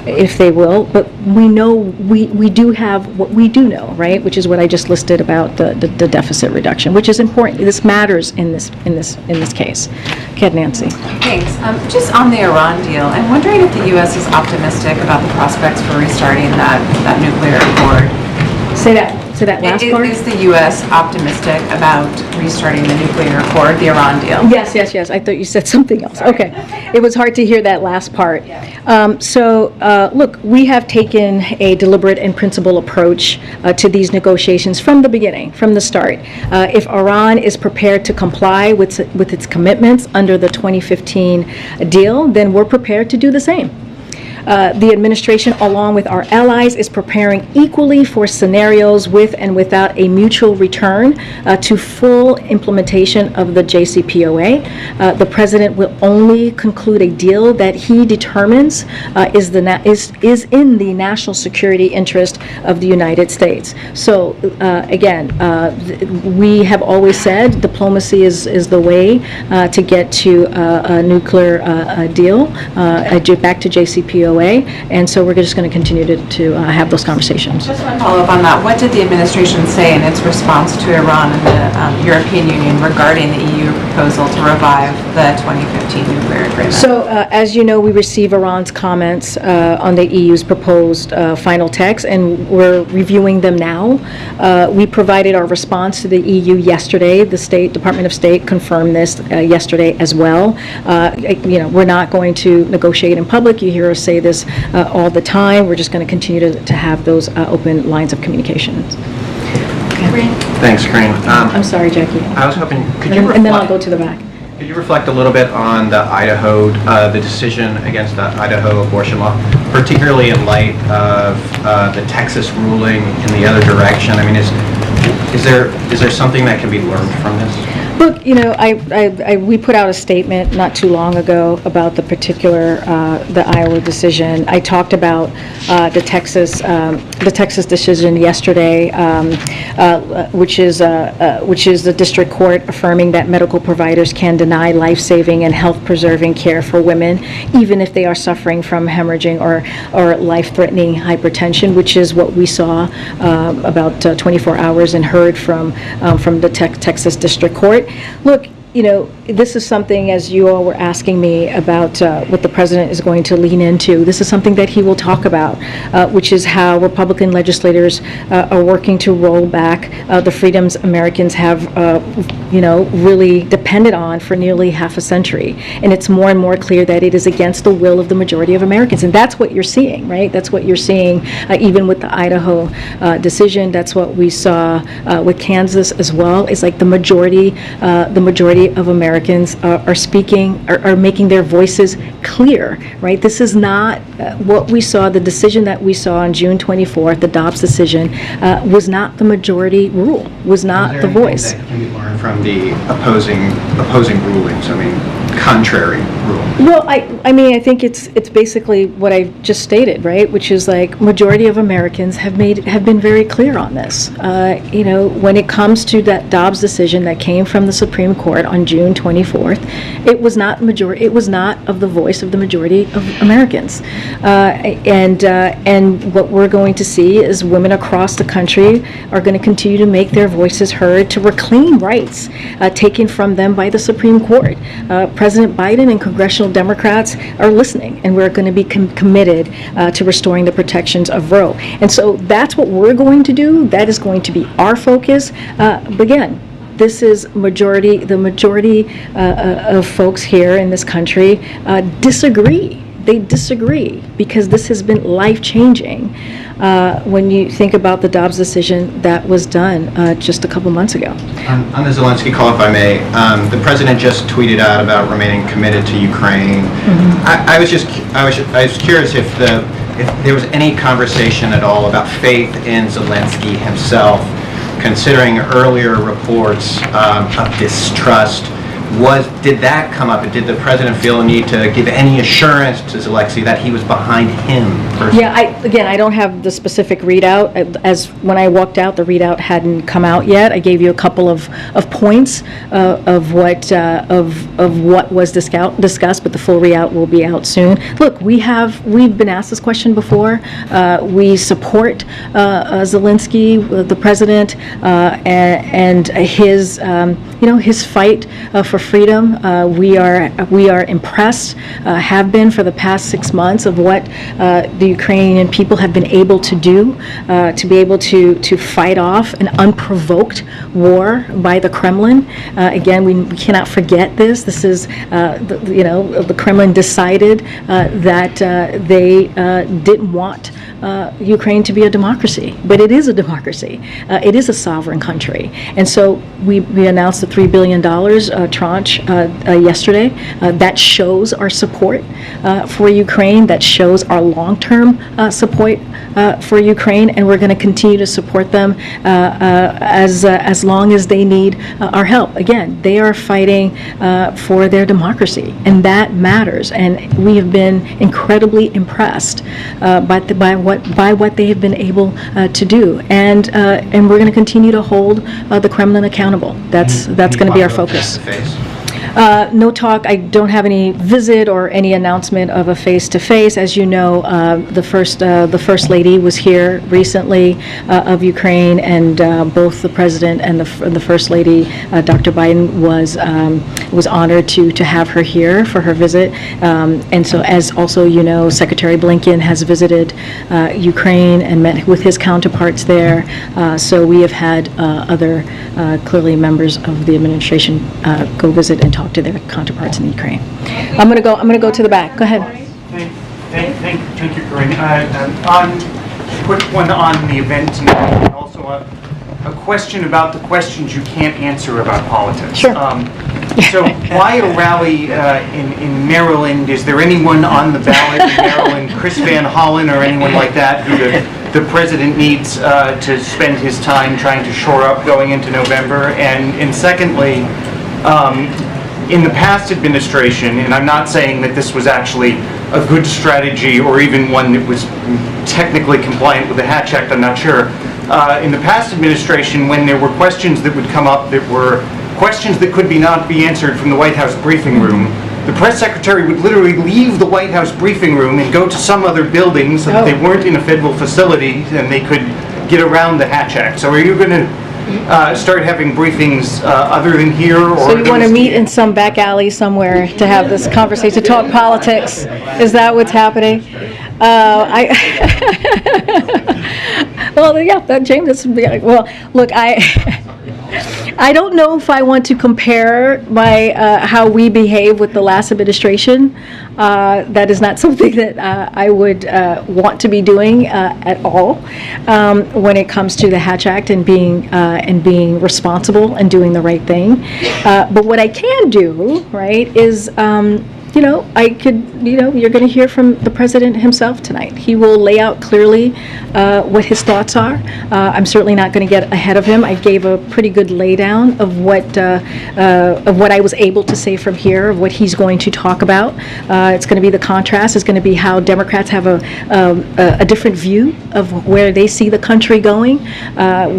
if they will. But we know we do have what we do know, right? Which is what I just listed about the deficit reduction, which is important. This matters in this case. Okay, Nancy. Thanks. Just on the Iran deal, I'm wondering if the U.S. is optimistic about the prospects for restarting that nuclear accord. Say that last part. Is the U.S. optimistic about restarting the nuclear accord, the Iran deal? Yes. I thought you said something else. Sorry. Okay. It was hard to hear that last part. Look, we have taken a deliberate and principled approach to these negotiations from the beginning, from the start. If Iran is prepared to comply with its commitments under the 2015 deal, then we're prepared to do the same. The administration, along with our allies, is preparing equally for scenarios with and without a mutual return to full implementation of the JCPOA. The president will only conclude a deal that he determines is in the national security interest of the United States. So again, we have always said diplomacy is the way to get to a nuclear deal, back to JCPOA. And so we're just going to continue to have those conversations. Just want to follow up on that. What did the administration say in its response to Iran and the European Union regarding the EU proposal to revive the 2015 nuclear agreement? So, as you know, we receive Iran's comments on the EU's proposed final text, and we're reviewing them now. We provided our response to the EU yesterday. The Department of State confirmed this yesterday as well. We're not going to negotiate in public. You hear us say this all the time. We're just going to continue to have those open lines of communications. Thanks, Corinne. I'm sorry, Jackie. I was hoping, could you And then I'll reflect, go to the back. could you reflect a little bit on the the decision against the Idaho abortion law, particularly in light of the Texas ruling in the other direction? I mean, is there something that can be learned from this? Look, we put out a statement not too long ago about the particular, the Iowa decision. I talked about the Texas decision yesterday, which is the district court affirming that medical providers can deny life-saving and health-preserving care for women, even if they are suffering from hemorrhaging or life-threatening hypertension, which is what we saw about 24 hours and heard from the Texas district court. Look, this is something, as you all were asking me about what the president is going to lean into, this is something that he will talk about, which is how Republican legislators are working to roll back the freedoms Americans have, really depended on for nearly half a century. And it's more and more clear that it is against the will of the majority of Americans. And that's what you're seeing, right? That's what you're seeing even with the Idaho decision. That's what we saw with Kansas as well. It's like the majority of Americans are making their voices clear, right? This is not what we saw, the decision that we saw on June 24th, the Dobbs decision, was not the majority rule, was not the voice. That can be learned from the opposing rulings? I mean, contrary rule? Well, I mean, I think it's basically what I just stated, right? Which is like majority of Americans have been very clear on this. You know, when it comes to that Dobbs decision that came from the Supreme Court on June 24th, it was not of the voice of the majority of Americans. And what we're going to see is women across the country are going to continue to make their voices heard to reclaim rights taken from them by the Supreme Court. President Biden and congressional Democrats are listening, and we're going to be committed to restoring the protections of Roe. And so that's what we're going to do. That is going to be our focus. But again, this is the majority of folks here in this country disagree. They disagree because this has been life-changing when you think about the Dobbs decision that was done just a couple months ago. On the Zelensky call, if I may, the president just tweeted out about remaining committed to Ukraine. I was curious if there was any conversation at all about faith in Zelensky himself, considering earlier reports of distrust. Did that come up? Did the president feel a need to give any assurance to Zelensky that he was behind him personally? Yeah, I don't have the specific readout. As when I walked out, the readout hadn't come out yet. I gave you a couple of points of what was discussed, but the full readout will be out soon. Look, we've been asked this question before. We support Zelensky, the president, and his his fight for freedom. We are impressed, have been for the past 6 months, of what the Ukrainian people have been able to do, to be able to fight off an unprovoked war by the Kremlin. Again, we cannot forget this. This is, the Kremlin decided that they didn't want Ukraine to be a democracy, but it is a democracy. It is a sovereign country. And so we announced the $3 billion tranche yesterday. That shows our support for Ukraine. That shows our long-term support for Ukraine, and we're going to continue to support them as long as they need our help. Again, they are fighting for their democracy, and that matters. And we have been incredibly impressed by what they have been able to do, and we're going to continue to hold the Kremlin accountable. That's going to be our focus. No talk. I don't have any visit or any announcement of a face-to-face. As you know, the first lady was here recently of Ukraine, and both the president and the first lady, Dr. Biden, was honored to have her here for her visit. And so, as also you know, Secretary Blinken has visited Ukraine and met with his counterparts there. So we have had other clearly members of the administration go visit and talk to their counterparts in Ukraine. I'm going to go to the back. Go ahead. Thank you, Corinne. Quick one on the event tonight, and also a question about the questions you can't answer about politics. Sure. So why a rally in Maryland? Is there anyone on the ballot in Maryland, Chris Van Hollen or anyone like that, who the president needs to spend his time trying to shore up going into November? And secondly, in the past administration, and I'm not saying that this was actually a good strategy or even one that was technically compliant with the Hatch Act, I'm not sure. In the past administration, when there were questions that would come up that were questions that could not be answered from the White House briefing room, the press secretary would literally leave the White House briefing room and go to some other building so that they weren't in a federal facility and they could get around the Hatch Act. So are you going to start having briefings other than here? Or so you want to meet in some back alley somewhere to have this conversation, to talk politics? Is that what's happening? Well, yeah, James. Well, look, I don't know if I want to compare how we behave with the last administration. That is not something that I would want to be doing at all when it comes to the Hatch Act and being responsible and doing the right thing. But what I can do, right, is you're going to hear from the president himself tonight. He will lay out clearly what his thoughts are. I'm certainly not going to get ahead of him. I gave a pretty good laydown of what I was able to say from here, of what he's going to talk about. It's going to be the contrast. It's going to be how Democrats have a different view of where they see the country going,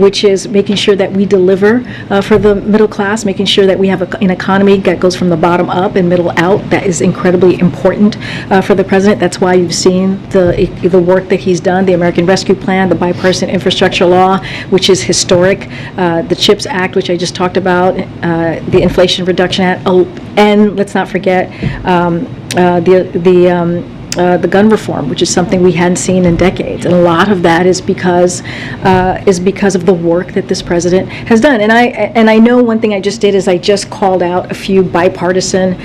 which is making sure that we deliver for the middle class, making sure that we have an economy that goes from the bottom up and middle out. That is incredibly important for the president. That's why you've seen the work that he's done, the American Rescue Plan, the bipartisan infrastructure law, which is historic, the CHIPS Act, which I just talked about, the Inflation Reduction Act, and let's not forget the gun reform, which is something we hadn't seen in decades, and a lot of that is because of the work that this president has done. And I know one thing I just did is I just called out a few bipartisan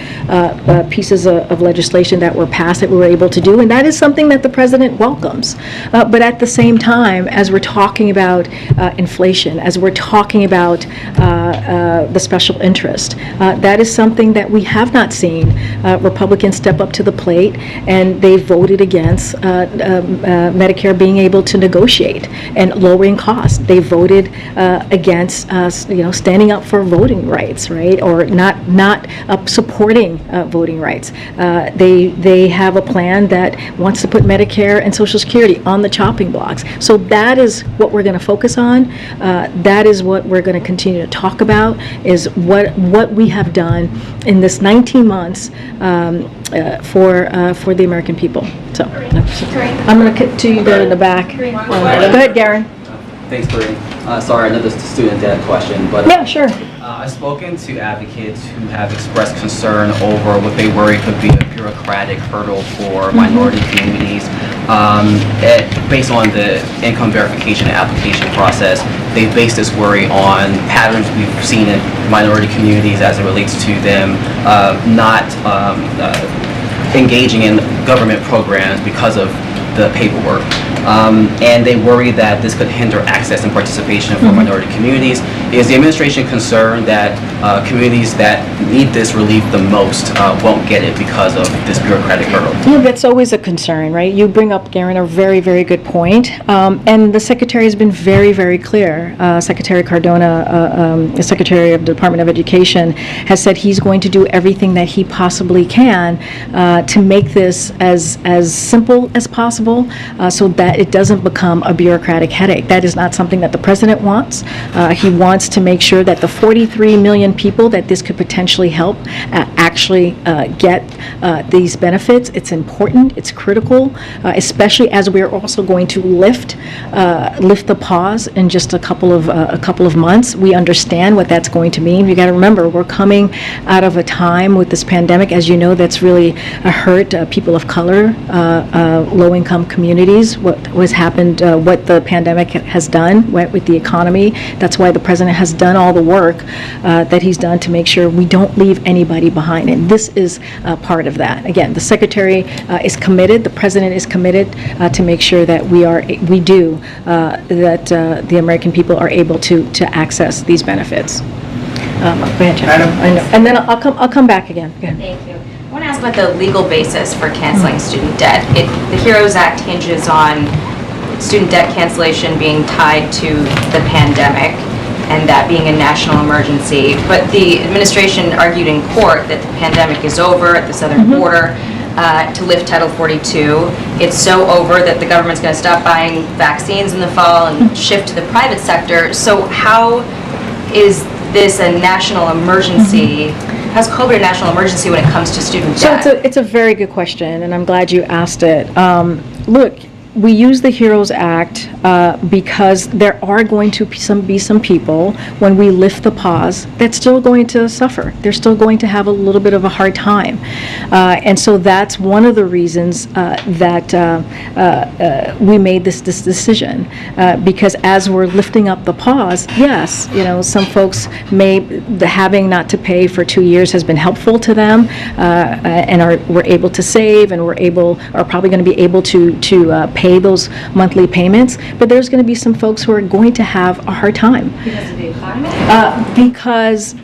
pieces of legislation that were passed that we were able to do, and that is something that the president welcomes. But at the same time, as we're talking about inflation, as we're talking about the special interest, that is something that we have not seen Republicans step up to the plate, and they voted against Medicare being able to negotiate and lowering costs. They voted against standing up for voting rights, right, or not supporting voting rights. They have a plan that wants to put Medicare and Social Security on the chopping blocks. So that is what we're going to focus on. That is what we're going to continue to talk about, is what we have done in this 19 months for the American people. So I'm going to cut to you there in the back. Go ahead, Garen. Thanks, Corinne. Sorry, another student debt question, but yeah, sure. I've spoken to advocates who have expressed concern over what they worry could be a bureaucratic hurdle for minority communities. Based on the income verification and application process, they base this worry on patterns we've seen in minority communities as it relates to them not engaging in government programs because of the paperwork. And they worry that this could hinder access and participation for minority communities. Is the administration concerned that communities that need this relief the most won't get it because of this bureaucratic hurdle? Yeah, that's always a concern, right? You bring up, Garen, a very, very good point. And the Secretary has been very, very clear. Secretary Cardona, the Secretary of the Department of Education, has said he's going to do everything that he possibly can to make this as simple as possible so that it doesn't become a bureaucratic headache. That is not something that the president wants. He wants to make sure that the 43 million people that this could potentially help actually get these benefits. It's important, it's critical, especially as we're also going to lift the pause in just a couple of months. We understand what that's going to mean. You got to remember, we're coming out of a time with this pandemic, as you know, that's really hurt people of color, low-income communities. What the pandemic has done with the economy. That's why the president has done all the work that he's done to make sure we don't leave anybody behind. And this is part of that. Again, the secretary is committed, the president is committed to make sure that the American people are able to access these benefits. Go ahead, Jennifer. I know. And then I'll come back again. Thank you. I want to ask about the legal basis for canceling student debt. The HEROES Act hinges on student debt cancellation being tied to the pandemic and that being a national emergency. But the administration argued in court that the pandemic is over at the southern border to lift Title 42. It's so over that the government's going to stop buying vaccines in the fall and shift to the private sector. So how is this a national emergency? How's COVID a national emergency when it comes to student debt? So it's a very good question, and I'm glad you asked it. Look, we use the HEROES Act because there are going to be some people, when we lift the pause, that's still going to suffer. They're still going to have a little bit of a hard time. And so that's one of the reasons that we made this decision. Because as we're lifting up the pause, yes, some folks having not to pay for 2 years has been helpful to them, and we're able to save, and are probably going to be able to pay those monthly payments, but there's going to be some folks who are going to have a hard time. Because of the economy? Because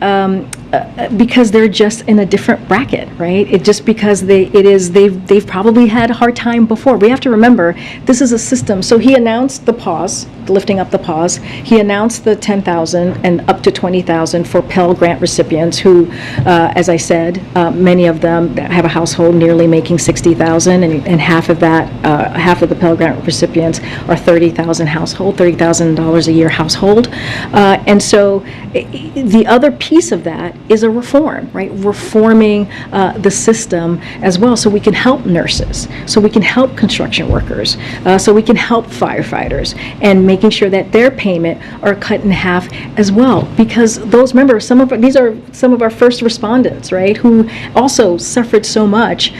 because they're just in a different bracket, right? Because they've probably had a hard time before. We have to remember, this is a system. So he announced the pause, lifting up the pause. He announced the 10,000 and up to 20,000 for Pell Grant recipients who, as I said, many of them have a household nearly making 60,000, and half of that, half of the Pell Grant recipients are 30,000 household, $30,000 a year household. And so the other piece of that is a reform, right? Reforming the system as well, so we can help nurses, so we can help construction workers, so we can help firefighters, and making sure that their payment are cut in half as well. Because those, remember, these are some of our first respondents, right, who also suffered so much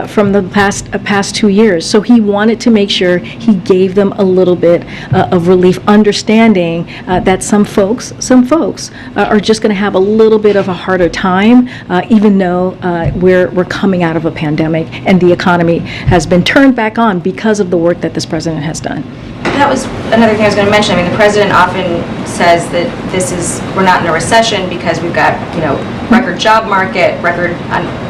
from the past 2 years. So he wanted to make sure he gave them a little bit of relief, understanding that some folks are just going to have a little bit of a harder time, even though we're coming out of a pandemic and the economy has been turned back on because of the work that this president has done. That was another thing I was going to mention. I mean, the president often says that we're not in a recession because we've got, record job market, record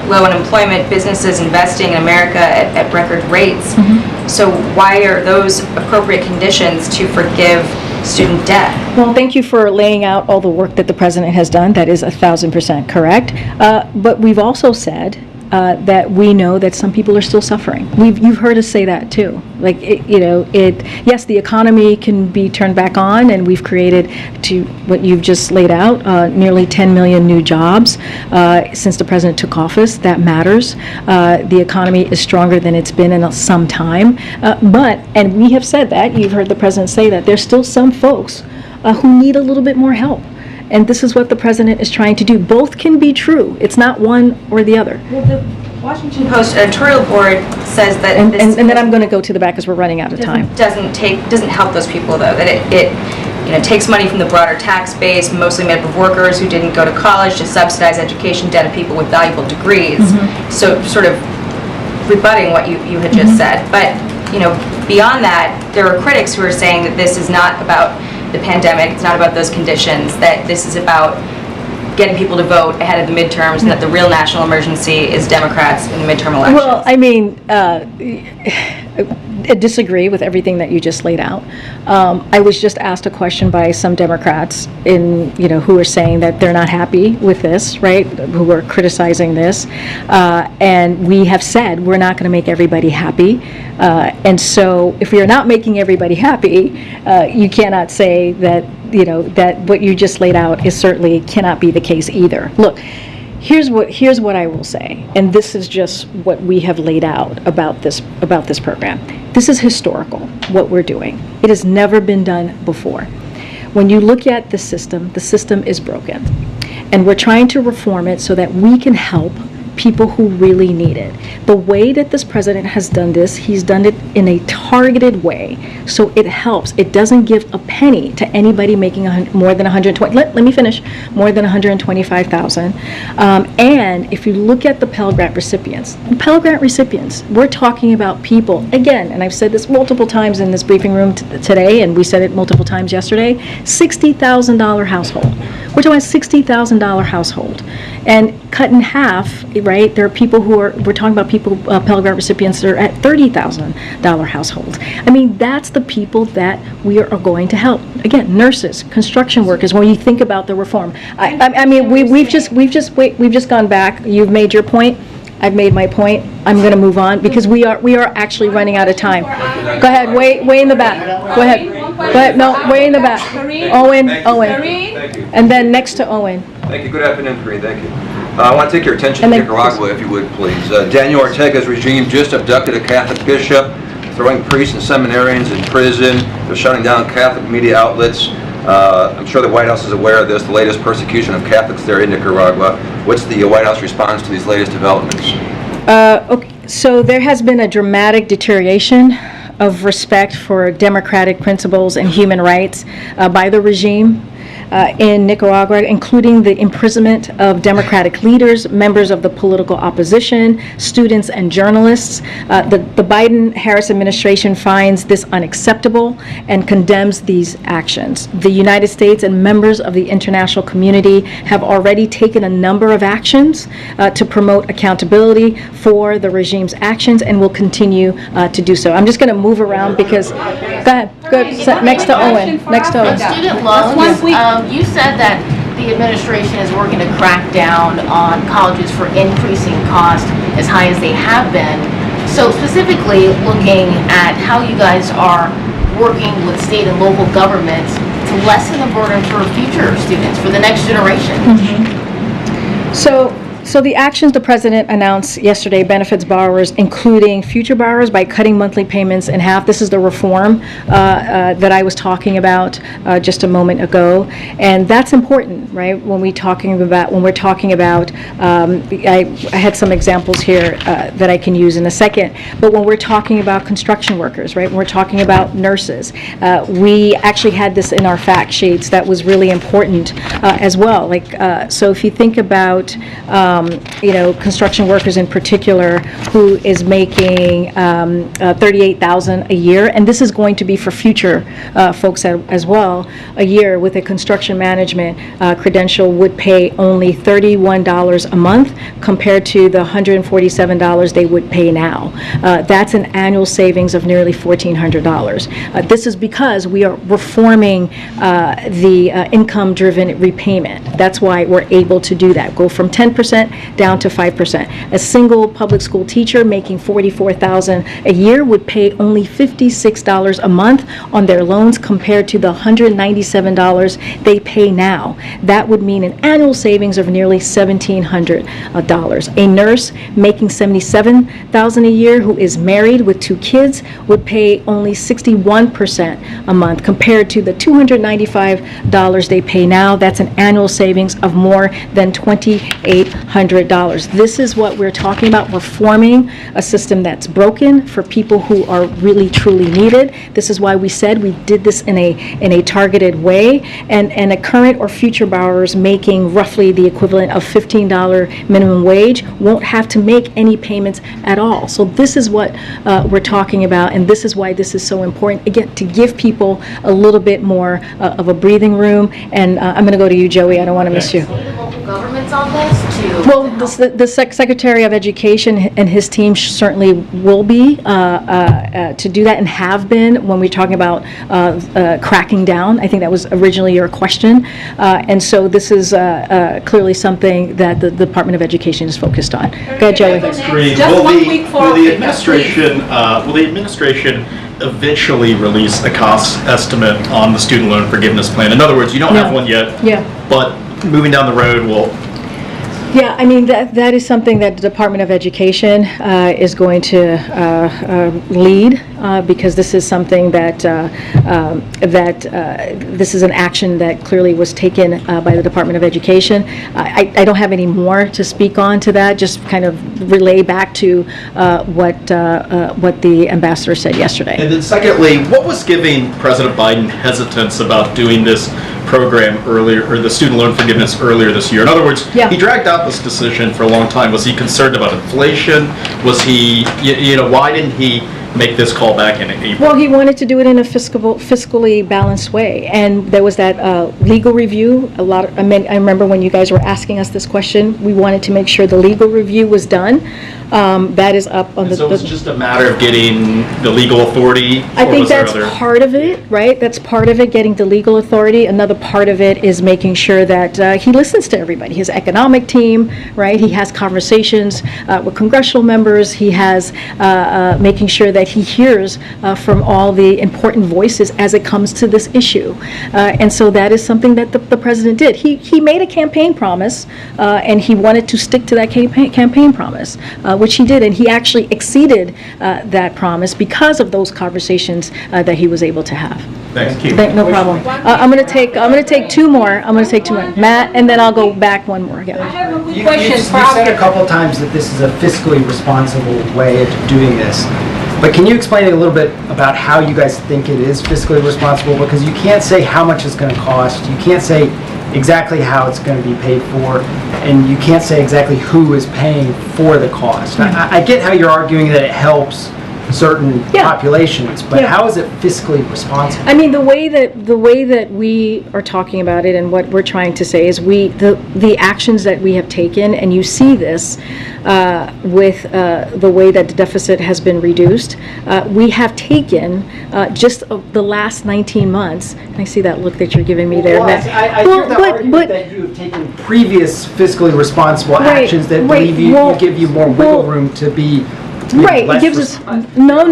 low unemployment, businesses investing in America at record rates. So why are those appropriate conditions to forgive student debt? Well, thank you for laying out all the work that the president has done. That is 1,000% correct. But we've also said that we know that some people are still suffering. You've heard us say that too. Yes, the economy can be turned back on, and we've created, to what you've just laid out, nearly 10 million new jobs since the president took office. That matters. The economy is stronger than it's been in some time. And we have said that, you've heard the president say that, there's still some folks who need a little bit more help. And this is what the president is trying to do. Both can be true. It's not one or the other. Well, the Washington Post editorial board says that and then I'm going to go to the back because we're running out of time. Doesn't help those people, though. That it takes money from the broader tax base, mostly made up of workers who didn't go to college, to subsidize education debt of people with valuable degrees. So sort of rebutting what you had just said. But beyond that, there are critics who are saying that this is not about the pandemic, it's not about those conditions, that this is about getting people to vote ahead of the midterms, and that the real national emergency is Democrats in the midterm elections. Well, I mean, I disagree with everything that you just laid out. I was just asked a question by some Democrats who are saying that they're not happy with this, right? Who are criticizing this. And we have said we're not going to make everybody happy. And so if you're not making everybody happy, you cannot say that, that what you just laid out is certainly cannot be the case either. Look, here's what I will say, and this is just what we have laid out about this program. This is historical, what we're doing. It has never been done before. When you look at the system is broken. And we're trying to reform it so that we can help people who really need it. The way that this president has done this, he's done it in a targeted way, so it helps. It doesn't give a penny to anybody making more than 120. Let me finish. More than 125,000. And if you look at the Pell Grant recipients, we're talking about people, again, and I've said this multiple times in this briefing room today, and we said it multiple times yesterday, $60,000 household. We're talking about $60,000 household. And cut in half, right? There are people we're talking about people, Pell Grant recipients that are at $30,000 households. I mean, that's the people that we are going to help. Again, nurses, construction workers. When you think about the reform, I mean, we've just gone back. You've made your point. I've made my point. I'm going to move on because we are actually running out of time. Go ahead, way in the back. Go ahead. No, way in the back. Owen. Thank you. And then next to Owen. Thank you. Good afternoon, Karine. Thank you. I want to take your attention to Nicaragua, if you would, please. Daniel Ortega's regime just abducted a Catholic bishop, throwing priests and seminarians in prison. They're shutting down Catholic media outlets. I'm sure the White House is aware of this, the latest persecution of Catholics there in Nicaragua. What's the White House response to these latest developments? Okay, so there has been a dramatic deterioration of respect for democratic principles and human rights by the regime. in Nicaragua, including the imprisonment of democratic leaders, members of the political opposition, students, and journalists. The Biden-Harris administration finds this unacceptable and condemns these actions. The United States and members of the international community have already taken a number of actions to promote accountability for the regime's actions and will continue to do so. I'm just going to move around because, go ahead, next to Owen, next to Owen. Student loans, you said that the administration is working to crack down on colleges for increasing cost as high as they have been. So specifically looking at how you guys are working with state and local governments to lessen the burden for future students, for the next generation. So the actions the president announced yesterday benefits borrowers, including future borrowers, by cutting monthly payments in half. This is the reform that I was talking about just a moment ago, and that's important, right? When we're talking about, I had some examples here that I can use in a second. But when we're talking about construction workers, right? When we're talking about nurses, we actually had this in our fact sheets that was really important as well. So if you think about construction workers in particular, who is making $38,000 a year, and this is going to be for future folks as well. A year with a construction management credential would pay only $31 a month compared to the $147 they would pay now. That's an annual savings of nearly $1,400. This is because we are reforming the income-driven repayment. That's why we're able to do that. Go from 10% down to 5%. A single public school teacher making $44,000 a year would pay only $56 a month on their loans compared to the $197 they pay now. That would mean an annual savings of nearly $1,700. A nurse making $77,000 a year who is married with 2 kids would pay only 61% a month compared to the $295 they pay now. That's an annual savings of more than $2,800. This is what we're talking about, reforming a system that's broken for people who are really truly needed. This is why we said we did this in a targeted way, and a current or future borrowers making roughly the equivalent of $15 minimum wage won't have to make any payments at all. So this is what we're talking about, and this is why this is so important, again, to give people a little bit more of a breathing room. And I'm going to go to you, Joey. I don't want to miss you. Governments on this to... Well, the Secretary of Education and his team certainly will be to do that, and have been when we're talking about cracking down. I think that was originally your question. And so this is clearly something that the Department of Education is focused on. Go ahead, Joey. Will the administration eventually release a cost estimate on the student loan forgiveness plan? In other words, you don't have one yet, but moving down the road will... Yeah, I mean, that is something that the Department of Education is going to lead, because this is something that this is an action that clearly was taken by the Department of Education. I don't have any more to speak on to that, just kind of relay back to what the ambassador said yesterday. And then secondly, what was giving President Biden hesitance about doing this program earlier, or the student loan forgiveness earlier this year? In other words, he dragged out this decision for a long time. Was he concerned about inflation? Was he, why didn't he make this call back in April? Well, he wanted to do it in a fiscally balanced way, and there was that legal review. I remember when you guys were asking us this question, we wanted to make sure the legal review was done. That is up on So it's just a matter of getting the legal authority? I think that's part of it, right? That's part of it, getting the legal authority. Another part of it is making sure that he listens to everybody. His economic team, right? He has conversations with congressional members. He has making sure that he hears from all the important voices as it comes to this issue. And so that is something that the president did. He made a campaign promise, and he wanted to stick to that campaign promise, which he did, and he actually exceeded that promise because of those conversations that he was able to have. Thank you. No problem. I'm going to take two more. Matt, and then I'll go back one more. Yeah. I have a quick question. You said a couple times that this is a fiscally responsible way of doing this. But can you explain a little bit about how you guys think it is fiscally responsible? Because you can't say how much it's going to cost. You can't say exactly how it's going to be paid for, and you can't say exactly who is paying for the cost. I get how you're arguing that it helps certain populations, but how is it fiscally responsible? I mean, the way that we are talking about it and what we're trying to say is the actions that we have taken, and you see this with the way that the deficit has been reduced. We have taken just the last 19 months. I see that look that you're giving me there. Well, I hear the argument that you have taken previous fiscally responsible actions that give you more wiggle room to be. Right, it gives us, no.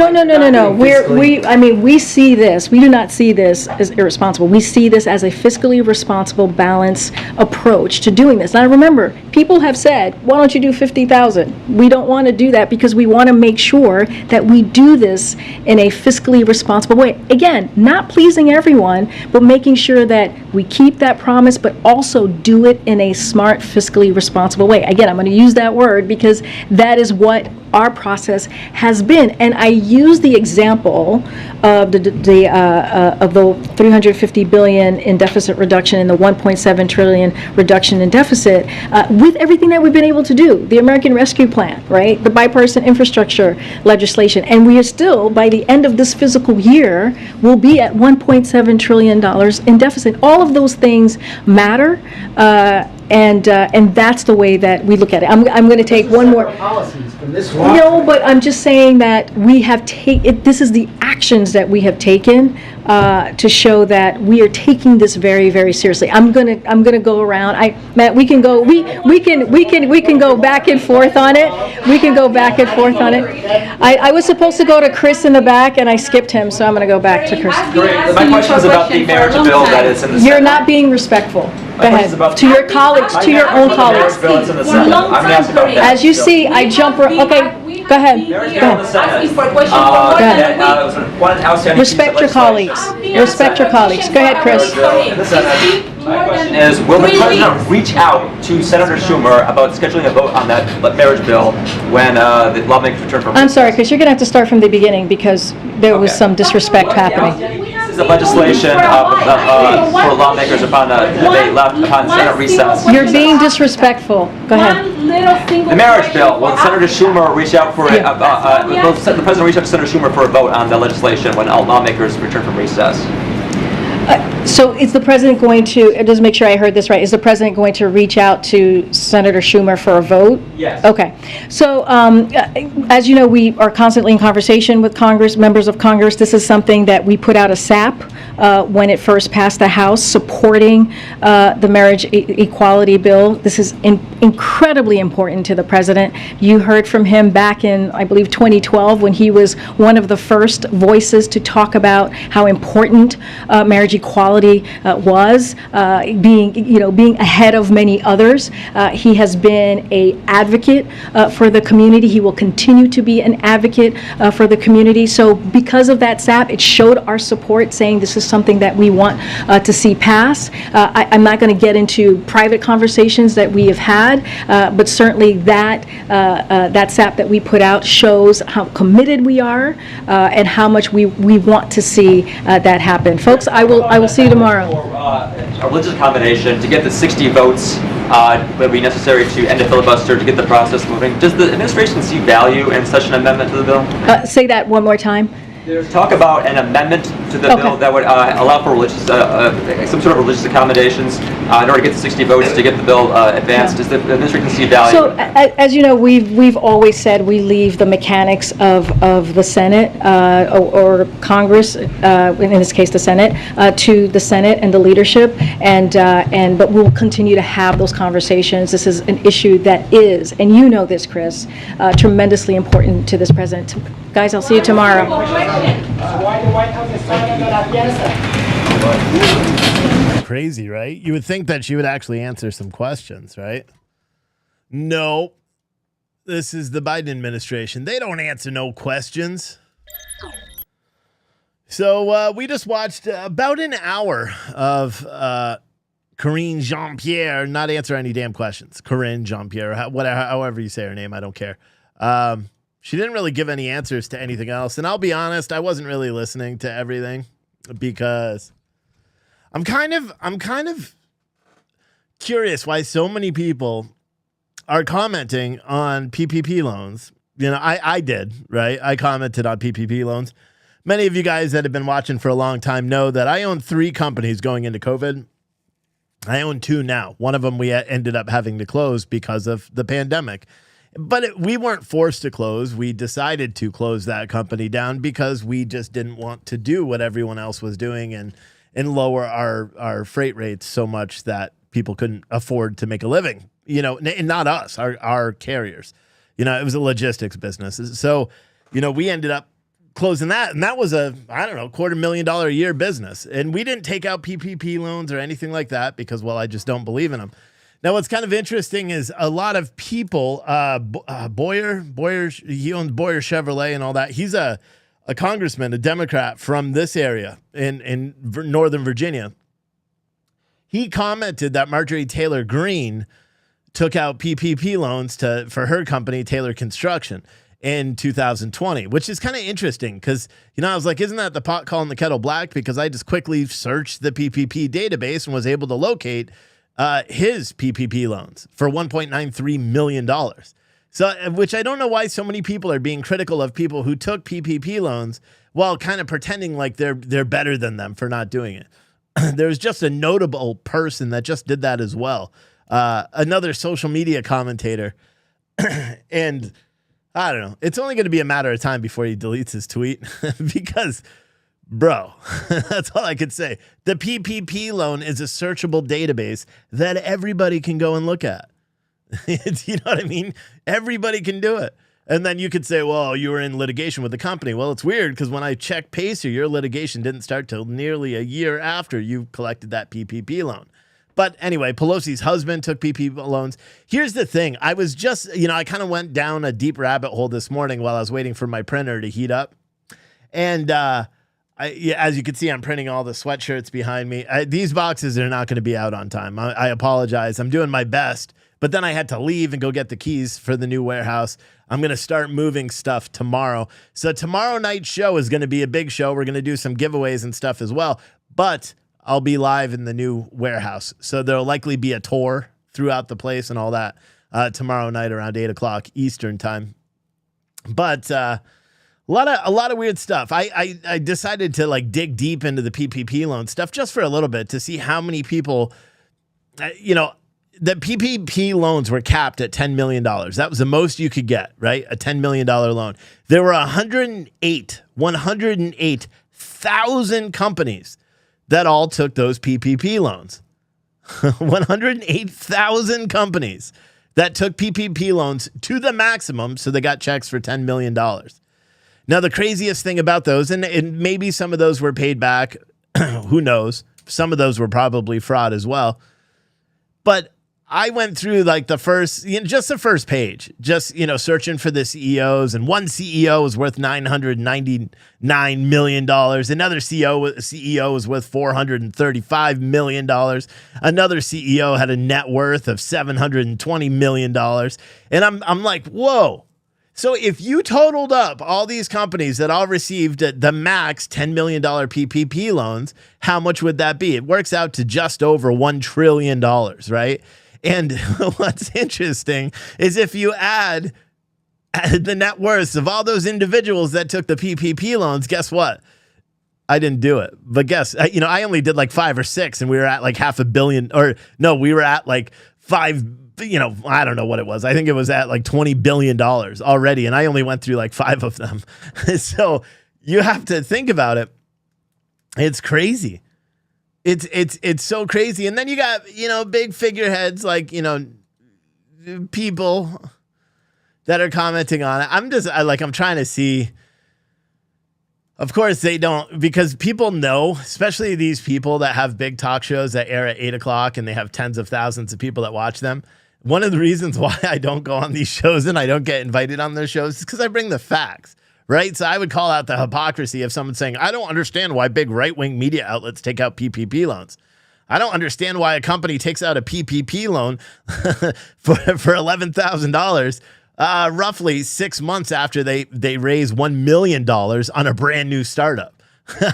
We see this, we do not see this as irresponsible. We see this as a fiscally responsible, balanced approach to doing this. Now remember, people have said, why don't you do 50,000? We don't want to do that because we want to make sure that we do this in a fiscally responsible way. Again, not pleasing everyone, but making sure that we keep that promise, but also do it in a smart, fiscally responsible way. Again, I'm going to use that word because that is what our process has been, and I use the example of the 350 billion in deficit reduction and the 1.7 trillion reduction in deficit with everything that we've been able to do. The American Rescue Plan, right? The bipartisan infrastructure legislation, and we are still, by the end of this fiscal year, will be at 1.7 trillion dollars in deficit. All of those things matter. And that's the way that we look at it. I'm going to take one more. Policies from this No, but I'm just saying that we have taken. This is the actions that we have taken to show that we are taking this very, very seriously. I'm gonna go around. Matt, we can go. We can go back and forth on it. We can go back and forth on it. I was supposed to go to Chris in the back, and I skipped him, so I'm going to go back to Chris. My question is about the marriage bill that is in the You're Senate. not being respectful. Go My question is ahead. about To your colleagues, to your own colleagues. As you see, I jump. Okay, go ahead. Respect your colleagues. Respect your colleagues. Go ahead, Chris. My question is, will the president reach out to Senator Schumer about scheduling a vote on that marriage bill when the lawmakers return from? I'm sorry, Chris, you're going to have to start from the beginning because there was some disrespect happening. This is a legislation for lawmakers upon they left upon Senate recess. You're being disrespectful. Go ahead. The marriage bill. Will Senator Schumer reach out for? Will the president reach out to Senator Schumer for a vote on the legislation when all lawmakers return from recess? So is the president going to, just make sure I heard this right, is the president going to reach out to Senator Schumer for a vote? Yes. Okay. So as you know, we are constantly in conversation with Congress, members of Congress. This is something that we put out a SAP when it first passed the House, supporting the marriage equality bill. This is incredibly important to the president. You heard from him back in, I believe, 2012, when he was one of the first voices to talk about how important marriage equality was, being ahead of many others. He has been an advocate for the community. He will continue to be an advocate for the community. So because of that SAP, it showed our support, saying this is something that we want to see pass. I'm not going to get into private conversations that we have had, but certainly that SAP that we put out shows how committed we are and how much we want to see that happen. Folks, I will see you tomorrow. A religious combination to get the 60 votes would be necessary to end a filibuster to get the process moving. Does the administration see value in such an amendment to the bill? Say that one more time. There's talk about an amendment to the bill that would allow for religious, some sort of religious accommodations in order to get the 60 votes to get the bill advanced. Does the administration see value? So, as you know, we've always said we leave the mechanics of the Senate or Congress, in this case the Senate, to the Senate and the leadership, but we'll continue to have those conversations. This is an issue that is, and you know this, Chris, tremendously important to this president. Guys, I'll see you tomorrow. Why the White House is signing on Afghanistan? Crazy, right? You would think that she would actually answer some questions, right? No. This is the Biden administration. They don't answer no questions. So we just watched about an hour of Corinne Jean-Pierre not answer any damn questions. Corinne Jean-Pierre, however you say her name, I don't care. She didn't really give any answers to anything else. And I'll be honest, I wasn't really listening to everything because I'm kind of curious why so many people are commenting on PPP loans. You know, I did, right? I commented on PPP loans. Many of you guys that have been watching for a long time know that I own 3 companies going into COVID. I own 2 now. One of them we ended up having to close because of the pandemic. But we weren't forced to close. We decided to close that company down because we just didn't want to do what everyone else was doing and lower our freight rates so much that people couldn't afford to make a living. You know, and not us, our carriers. You know, it was a logistics business. So, you know, we ended up closing that. And that was a, I don't know, $250,000 a year business. And we didn't take out PPP loans or anything like that because, well, I just don't believe in them. Now, what's kind of interesting is a lot of people, Boyer, he owns Boyer Chevrolet and all that. He's a congressman, a Democrat from this area in Northern Virginia. He commented that Marjorie Taylor Greene took out PPP loans for her company, Taylor Construction, in 2020, which is kind of interesting because, you know, I was like, isn't that the pot calling the kettle black? Because I just quickly searched the PPP database and was able to locate his PPP loans for $1.93 million. So, which I don't know why so many people are being critical of people who took PPP loans while kind of pretending like they're better than them for not doing it. There's just a notable person that just did that as well. Another social media commentator. And I don't know. It's only going to be a matter of time before he deletes his tweet because, bro, that's all I could say. The PPP loan is a searchable database that everybody can go and look at. You know what I mean? Everybody can do it. And then you could say, well, you were in litigation with the company. Well, it's weird because when I checked Pacer, your litigation didn't start till nearly a year after you collected that PPP loan. But anyway, Pelosi's husband took PPP loans. Here's the thing. I was just, you know, I kind of went down a deep rabbit hole this morning while I was waiting for my printer to heat up. And as you can see, I'm printing all the sweatshirts behind me. These boxes are not going to be out on time. I apologize. I'm doing my best. But then I had to leave and go get the keys for the new warehouse. I'm going to start moving stuff tomorrow. So tomorrow night's show is going to be a big show. We're going to do some giveaways and stuff as well. But I'll be live in the new warehouse. So there'll likely be a tour throughout the place and all that tomorrow night around 8 o'clock Eastern time. But a lot of weird stuff. I decided to like dig deep into the PPP loan stuff just for a little bit to see how many people, you know, the PPP loans were capped at $10 million. That was the most you could get, right? A $10 million loan. There were 108,000 companies that all took those PPP loans. 108,000 companies that took PPP loans to the maximum, so they got checks for $10 million. Now, the craziest thing about those, and maybe some of those were paid back, who knows? Some of those were probably fraud as well. But I went through like the first page, just, you know, searching for the CEOs, and one CEO was worth $999 million. Another CEO was worth $435 million. Another CEO had a net worth of $720 million. And I'm like, whoa. So if you totaled up all these companies that all received the max $10 million PPP loans, how much would that be? It works out to just over $1 trillion, right? And what's interesting is if you add the net worths of all those individuals that took the PPP loans, guess what? I didn't do it. But guess, you know, I only did like 5 or 6 and we were at like $500 million, or no, we were at like 5, you know, I don't know what it was. I think it was at like $20 billion already. And I only went through like 5 of them. So you have to think about it. It's crazy. It's so crazy. And then you got, you know, big figureheads like, you know, people that are commenting on it. I'm trying to see. Of course they don't, because people know, especially these people that have big talk shows that air at 8 o'clock and they have tens of thousands of people that watch them. One of the reasons why I don't go on these shows and I don't get invited on those shows is because I bring the facts. Right? So I would call out the hypocrisy of someone saying, I don't understand why big right-wing media outlets take out PPP loans. I don't understand why a company takes out a PPP loan for $11,000 roughly 6 months after they raised $1 million on a brand new startup.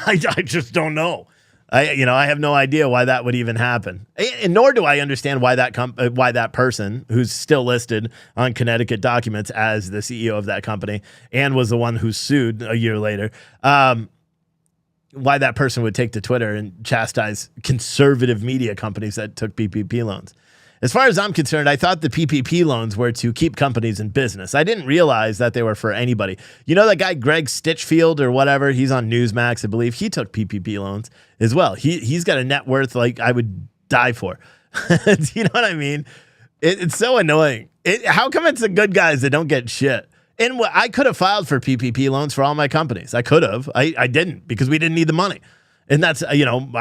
I just don't know. I have no idea why that would even happen, and nor do I understand why that person who's still listed on Connecticut documents as the CEO of that company and was the one who sued a year later, why that person would take to Twitter and chastise conservative media companies that took PPP loans. As far as I'm concerned, I thought the PPP loans were to keep companies in business. I didn't realize that they were for anybody. You know that guy Greg Stitchfield or whatever? He's on Newsmax, I believe. He took PPP loans as well. He's got a net worth like I would die for. You know what I mean? It's so annoying. How come it's the good guys that don't get shit? And I could have filed for PPP loans for all my companies. I could have. I didn't because we didn't need the money. And that's,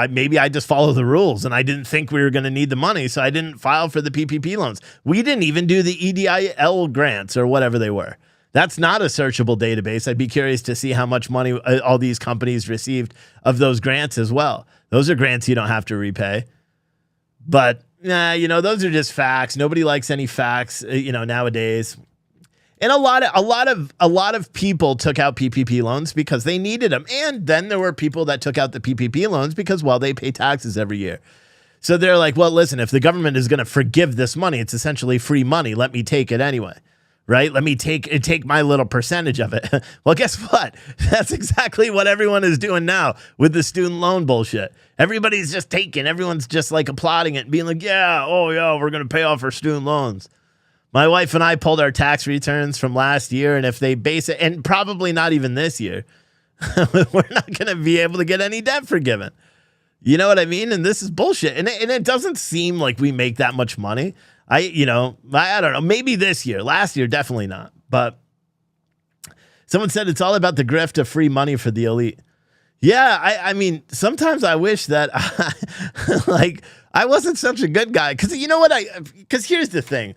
maybe I just follow the rules and I didn't think we were going to need the money, so I didn't file for the PPP loans. We didn't even do the EDIL grants or whatever they were. That's not a searchable database. I'd be curious to see how much money all these companies received of those grants as well. Those are grants you don't have to repay. But, those are just facts. Nobody likes any facts, nowadays. And a lot of people took out PPP loans because they needed them. And then there were people that took out the PPP loans because, they pay taxes every year. So they're like, well, listen, if the government is going to forgive this money, it's essentially free money. Let me take it anyway, right? Let me take my little percentage of it. Well, guess what? That's exactly what everyone is doing now with the student loan bullshit. Everybody's just taking. Everyone's just like applauding it, being like, we're going to pay off our student loans. My wife and I pulled our tax returns from last year, and if they base it, and probably not even this year, we're not going to be able to get any debt forgiven. You know what I mean? And this is bullshit. And it doesn't seem like we make that much money. I don't know. Maybe this year. Last year, definitely not. But someone said it's all about the grift of free money for the elite. Yeah, I mean, sometimes I wish that I wasn't such a good guy. Because you know what? Because here's the thing.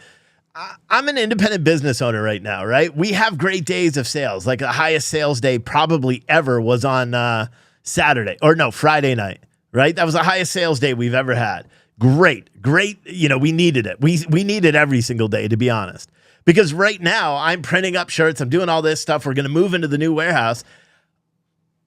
I'm an independent business owner right now, right? We have great days of sales. Like the highest sales day probably ever was on Friday night, right? That was the highest sales day we've ever had. Great. We needed it. We need it every single day, to be honest. Because right now I'm printing up shirts. I'm doing all this stuff. We're going to move into the new warehouse.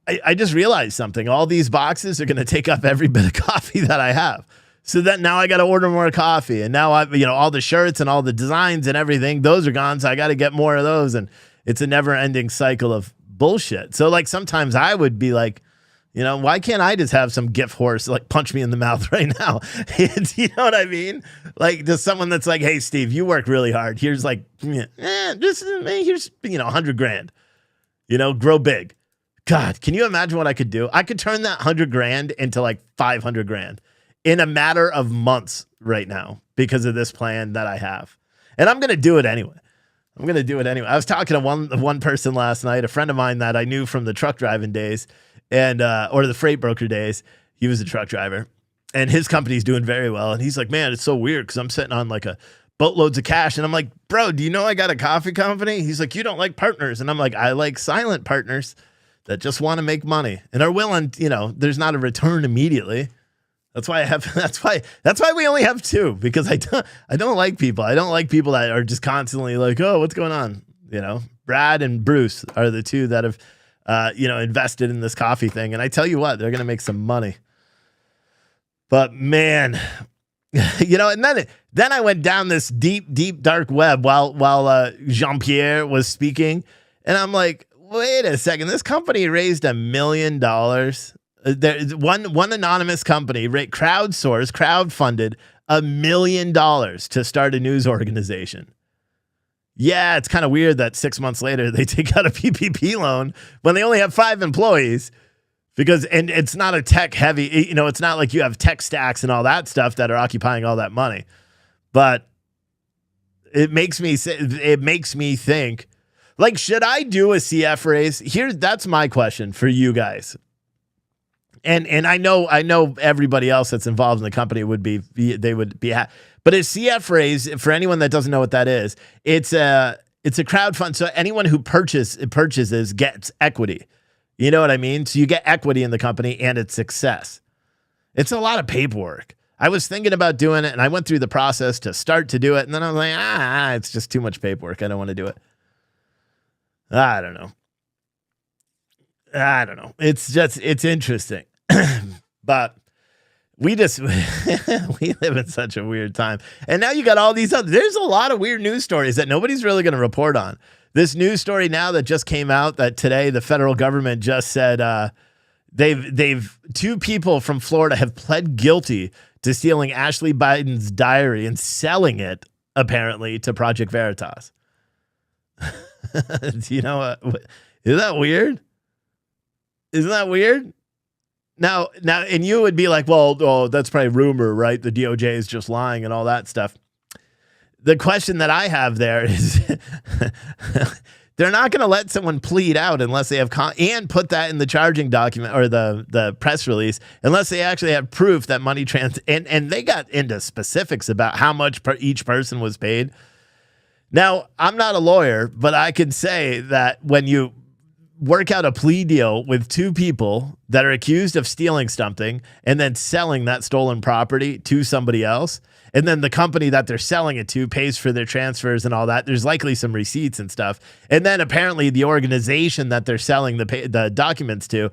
I just realized something. All these boxes are going to take up every bit of coffee that I have. So that now I got to order more coffee, and now all the shirts and all the designs and everything, those are gone. So I got to get more of those. And it's a never ending cycle of bullshit. So sometimes I would be like, why can't I just have some gift horse punch me in the mouth right now? You know what I mean? Just someone that's like, hey, Steve, you work really hard. Here's here's $100,000, grow big. God, can you imagine what I could do? I could turn that $100,000 into $500,000. In a matter of months right now because of this plan that I have. And I'm going to do it anyway. I was talking to one person last night, a friend of mine that I knew from the truck driving days and or the freight broker days. He was a truck driver and his company's doing very well. And he's like, man, it's so weird because I'm sitting on a boatloads of cash. And I'm like, bro, do you know I got a coffee company? He's like, you don't like partners. And I'm like, I like silent partners that just want to make money and are willing, there's not a return immediately. That's why we only have two, because I don't like people. I don't like people that are just constantly like, oh, what's going on? Brad and Bruce are the two that have, invested in this coffee thing. And I tell you what, they're going to make some money. But man, and then I went down this deep, dark web while Jean-Pierre was speaking. And I'm like, wait a second, this company raised $1 million. One anonymous company crowdfunded $1 million to start a news organization. Yeah, it's kind of weird that 6 months later they take out a PPP loan when they only have 5 employees, and it's not a tech heavy, it's not like you have tech stacks and all that stuff that are occupying all that money. But it makes me think, should I do a CF raise? That's my question for you guys. And I know everybody else that's involved in the company would be but a CF raise, for anyone that doesn't know what that is, it's a crowdfund. So anyone who purchases gets equity. You know what I mean? So you get equity in the company and its success. It's a lot of paperwork. I was thinking about doing it, and I went through the process to start to do it, and then I was like, it's just too much paperwork. I don't want to do it. I don't know. It's interesting. But we live in such a weird time. And now you got all these there's a lot of weird news stories that nobody's really going to report on. This news story now that just came out that today the federal government just said they've 2 people from Florida have pled guilty to stealing Ashley Biden's diary and selling it apparently to Project Veritas. You know what? Isn't that weird? Isn't that weird? Now, and you would be like, well, that's probably rumor, right? The DOJ is just lying and all that stuff. The question that I have there is they're not going to let someone plead out unless they have and put that in the charging document or the press release unless they actually have proof that money and they got into specifics about how much each person was paid. Now, I'm not a lawyer, but I can say that when you work out a plea deal with 2 people that are accused of stealing something and then selling that stolen property to somebody else, and then the company that they're selling it to pays for their transfers and all that, there's likely some receipts and stuff. And then apparently the organization that they're selling the documents to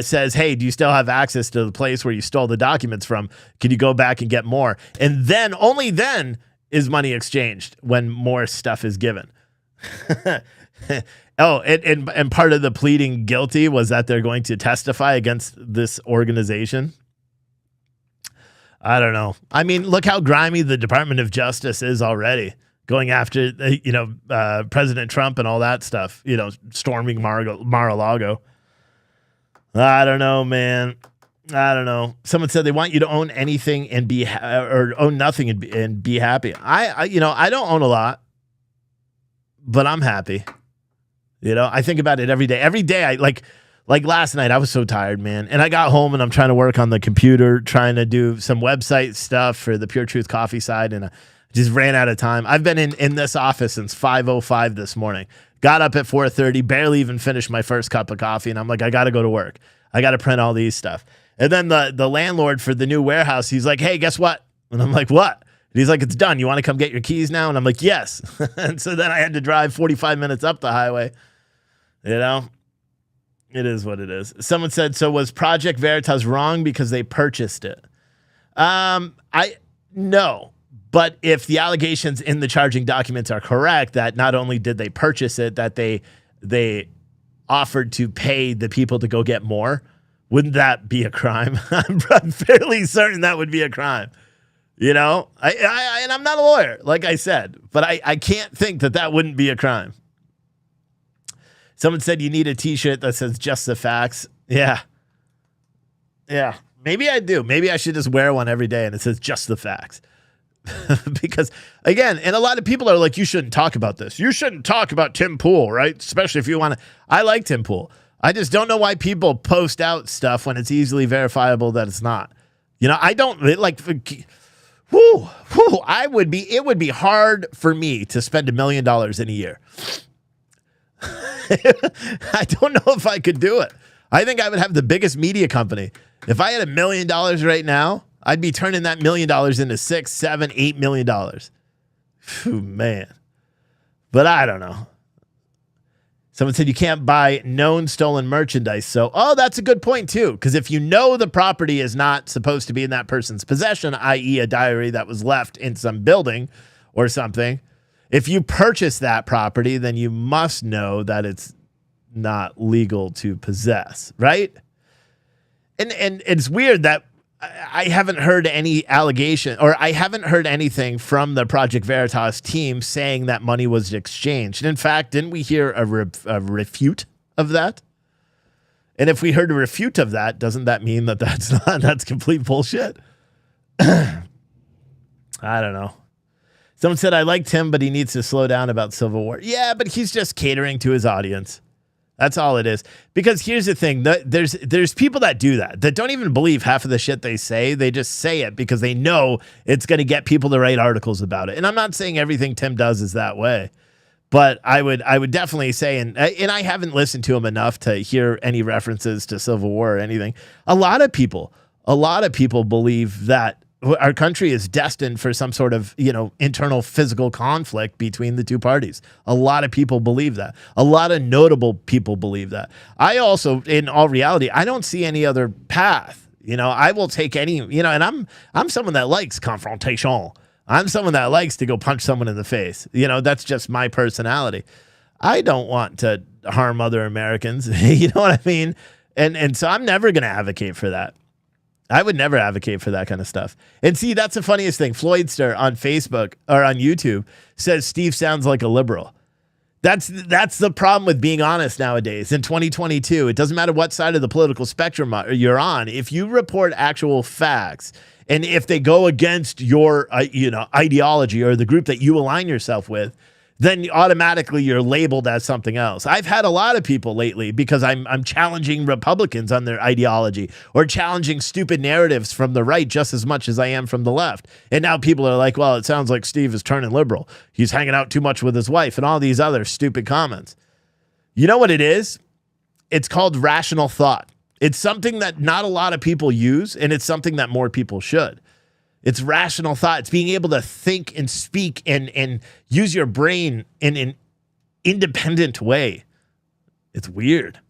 says, hey, do you still have access to the place where you stole the documents from? Can you go back and get more? And then, only then, is money exchanged when more stuff is given. Oh, and part of the pleading guilty was that they're going to testify against this organization. I don't know. I mean, look how grimy the Department of Justice is already, going after, President Trump and all that stuff, storming Mar-a-Lago. I don't know, man. I don't know. Someone said they want you to own anything and or own nothing and be happy. I don't own a lot, but I'm happy. I think about it every day. Every day, I like last night, I was so tired, man. And I got home and I'm trying to work on the computer, trying to do some website stuff for the Pure Truth Coffee side, and I just ran out of time. I've been in this office since 5:05 this morning. Got up at 4:30, barely even finished my first cup of coffee, and I'm like, I got to go to work. I got to print all these stuff. And then the landlord for the new warehouse, he's like, hey, guess what? And I'm like, what? And he's like, it's done. You want to come get your keys now? And I'm like, yes. And so then I had to drive 45 minutes up the highway. It is what it is. Someone said, so was Project Veritas wrong because they purchased it? No. But if the allegations in the charging documents are correct, that not only did they purchase it, that they offered to pay the people to go get more, wouldn't that be a crime? I'm fairly certain that would be a crime. And I'm not a lawyer, like I said, but I can't think that wouldn't be a crime. Someone said you need a t-shirt that says just the facts. Yeah. Maybe I do. Maybe I should just wear one every day and it says just the facts. Because again, and a lot of people are like, you shouldn't talk about this. You shouldn't talk about Tim Pool, right? Especially if you want to. I like Tim Pool. I just don't know why people post out stuff when it's easily verifiable that it's not. I don't like. It would be hard for me to spend $1 million in a year. I don't know if I could do it. I think I would have the biggest media company. If I had $1 million right now, I'd be turning that $1 million into $6, $7, $8 million. Phew, man. But I don't know. Someone said you can't buy known stolen merchandise. So, that's a good point too. Because if you know the property is not supposed to be in that person's possession, i.e. a diary that was left in some building or something, if you purchase that property, then you must know that it's not legal to possess, right? And it's weird that I haven't heard any allegation, or I haven't heard anything from the Project Veritas team saying that money was exchanged. And in fact, didn't we hear a refute of that? And if we heard a refute of that, doesn't that mean that that's complete bullshit? I don't know. Someone said, I liked him, but he needs to slow down about Civil War. Yeah, but he's just catering to his audience. That's all it is. Because here's the thing. There's people that do that don't even believe half of the shit they say. They just say it because they know it's going to get people to write articles about it. And I'm not saying everything Tim does is that way. But I would definitely say, and I haven't listened to him enough to hear any references to Civil War or anything. A lot of people believe that our country is destined for some sort of, internal physical conflict between the two parties. A lot of people believe that. A lot of notable people believe that. I also, in all reality, I don't see any other path. I will take any, and I'm someone that likes confrontation. I'm someone that likes to go punch someone in the face. That's just my personality. I don't want to harm other Americans. You know what I mean? And so I'm never going to advocate for that. I would never advocate for that kind of stuff. And see, that's the funniest thing. Floydster on Facebook or on YouTube says Steve sounds like a liberal. That's the problem with being honest nowadays. In 2022, it doesn't matter what side of the political spectrum you're on. If you report actual facts, and if they go against your ideology or the group that you align yourself with, then automatically you're labeled as something else. I've had a lot of people lately because I'm challenging Republicans on their ideology or challenging stupid narratives from the right just as much as I am from the left. And now people are like, well, it sounds like Steve is turning liberal. He's hanging out too much with his wife and all these other stupid comments. You know what it is? It's called rational thought. It's something that not a lot of people use, and it's something that more people should. It's rational thought. It's being able to think and speak and use your brain in an independent way. It's weird.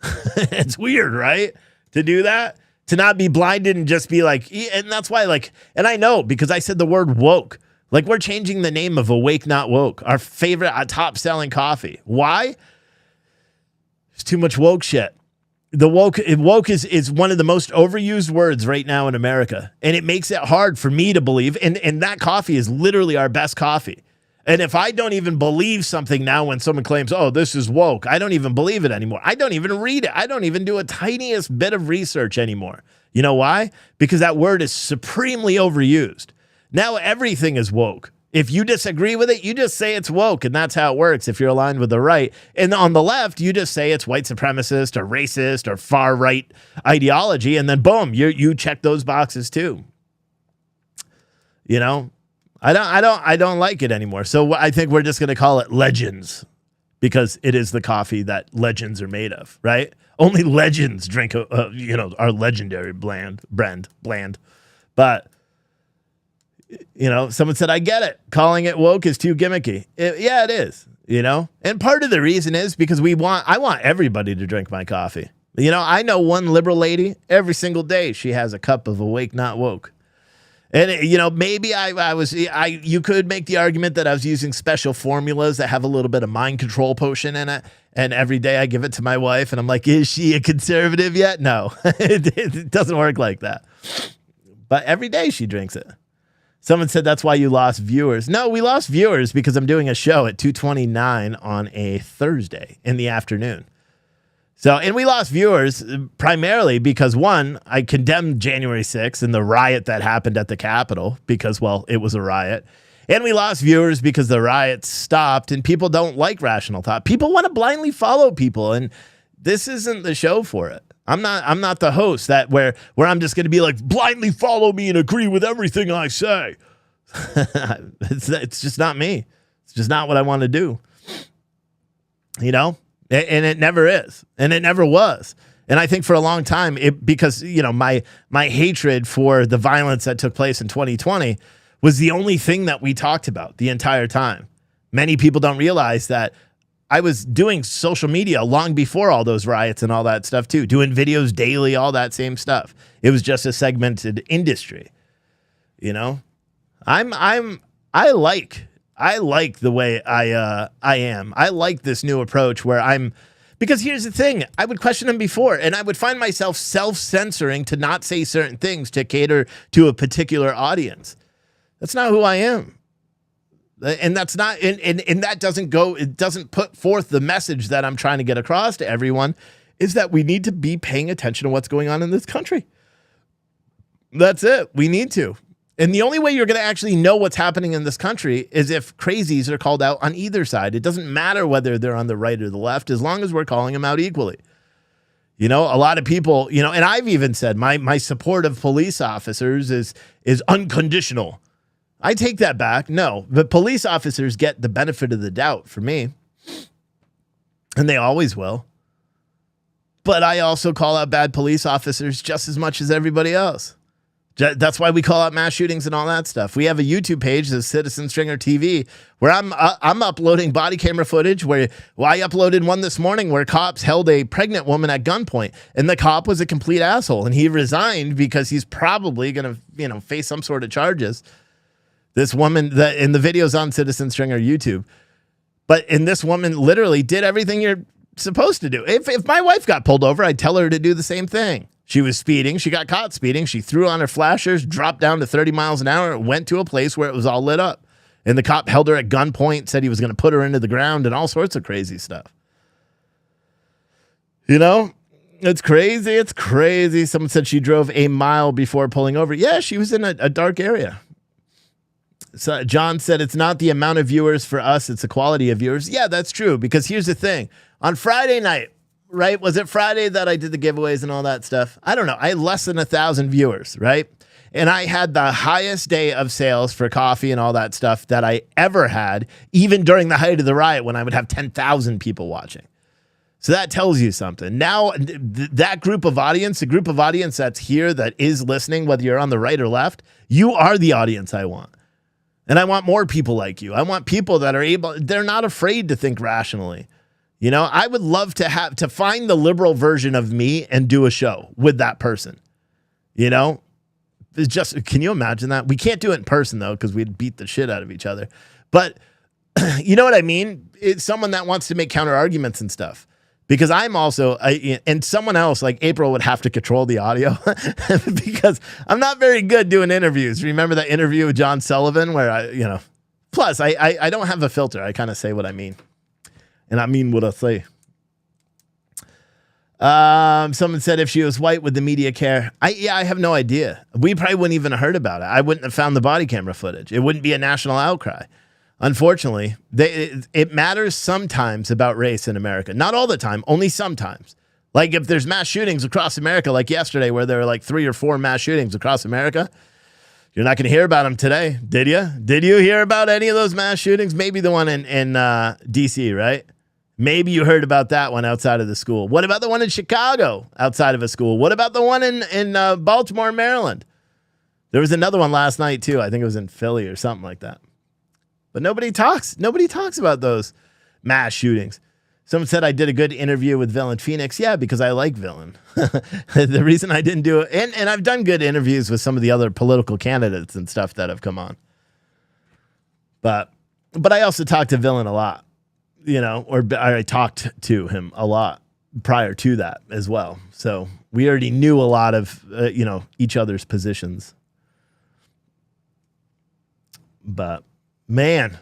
It's weird, right? To do that, to not be blinded and just be like, and that's why, and I know because I said the word woke. Like, we're changing the name of Awake Not Woke, our favorite top selling coffee. Why? There's too much woke shit. The woke is one of the most overused words right now in America. And it makes it hard for me to believe. And that coffee is literally our best coffee. And if I don't even believe something now when someone claims, oh, this is woke, I don't even believe it anymore. I don't even read it. I don't even do a tiniest bit of research anymore. You know why? Because that word is supremely overused. Now everything is woke. If you disagree with it, you just say it's woke, and that's how it works if you're aligned with the right. And on the left, you just say it's white supremacist or racist or far-right ideology, and then boom, you check those boxes too. I don't like it anymore. So I think we're just going to call it Legends because it is the coffee that legends are made of, right? Only legends drink our legendary bland. But someone said, I get it. Calling it woke is too gimmicky. Yeah, it is, And part of the reason is because I want everybody to drink my coffee. I know one liberal lady, every single day she has a cup of Awake Not Woke. And, maybe you could make the argument that I was using special formulas that have a little bit of mind control potion in it. And every day I give it to my wife and I'm like, is she a conservative yet? No, it doesn't work like that. But every day she drinks it. Someone said that's why you lost viewers. No, we lost viewers because I'm doing a show at 2:29 on a Thursday in the afternoon. And we lost viewers primarily because, one, I condemned January 6th and the riot that happened at the Capitol because, well, it was a riot. And we lost viewers because the riots stopped and people don't like rational thought. People want to blindly follow people, and this isn't the show for it. I'm not the host where I'm just going to be like, blindly follow me and agree with everything I say. It's just not me. It's just not what I want to do. And it never is. And it never was. And I think for a long time, because my hatred for the violence that took place in 2020 was the only thing that we talked about the entire time. Many people don't realize that I was doing social media long before all those riots and all that stuff too, doing videos daily, all that same stuff. It was just a segmented industry. I like the way I am. I like this new approach where because here's the thing, I would question them before and I would find myself self-censoring to not say certain things to cater to a particular audience. That's not who I am. And that's not, and that it doesn't put forth the message that I'm trying to get across to everyone, is that we need to be paying attention to what's going on in this country. That's it. We need to. And the only way you're going to actually know what's happening in this country is if crazies are called out on either side. It doesn't matter whether they're on the right or the left, as long as we're calling them out equally. A lot of people, and I've even said my support of police officers is unconditional. I take that back. No, but police officers get the benefit of the doubt for me. And they always will. But I also call out bad police officers just as much as everybody else. That's why we call out mass shootings and all that stuff. We have a YouTube page, the Citizen Stringer TV, where I'm uploading body camera footage. I uploaded one this morning where cops held a pregnant woman at gunpoint, and the cop was a complete asshole, and he resigned because he's probably going to face some sort of charges. This woman, in the videos on Citizen Stringer YouTube, and this woman literally did everything you're supposed to do. If my wife got pulled over, I'd tell her to do the same thing. She was speeding. She got caught speeding. She threw on her flashers, dropped down to 30 miles an hour, went to a place where it was all lit up. And the cop held her at gunpoint, said he was going to put her into the ground and all sorts of crazy stuff. It's crazy. It's crazy. Someone said she drove a mile before pulling over. Yeah, she was in a dark area. So John said it's not the amount of viewers for us, it's the quality of viewers. Yeah, that's true. Because here's the thing. On Friday night, right? Was it Friday that I did the giveaways and all that stuff? I don't know. I had less than 1,000 viewers, right? And I had the highest day of sales for coffee and all that stuff that I ever had, even during the height of the riot when I would have 10,000 people watching. So that tells you something. Now, that group of audience, the group of audience that's here that is listening, whether you're on the right or left, you are the audience I want. And I want more people like you. I want people that are they're not afraid to think rationally. I would love to find the liberal version of me and do a show with that person. It's just, can you imagine that? We can't do it in person though, because we'd beat the shit out of each other. But you know what I mean? It's someone that wants to make counter arguments and stuff. Because I'm also, and someone else like April would have to control the audio because I'm not very good doing interviews. Remember that interview with John Sullivan where plus I don't have a filter. I kind of say what I mean. And I mean what I say. Someone said if she was white, would the media care? I have no idea. We probably wouldn't even have heard about it. I wouldn't have found the body camera footage. It wouldn't be a national outcry. Unfortunately, it matters sometimes about race in America. Not all the time, only sometimes. Like if there's mass shootings across America, like yesterday where there were like 3 or 4 mass shootings across America, you're not going to hear about them today, did you? Did you hear about any of those mass shootings? Maybe the one in D.C., right? Maybe you heard about that one outside of the school. What about the one in Chicago outside of a school? What about the one in Baltimore, Maryland? There was another one last night too. I think it was in Philly or something like that. But nobody talks about those mass shootings. Someone said I did a good interview with Villain Phoenix. Yeah, because I like Villain. The reason I didn't do it, and I've done good interviews with some of the other political candidates and stuff that have come on. But I also talked to Villain a lot, or I talked to him a lot prior to that as well. So we already knew a lot of, each other's positions. But man,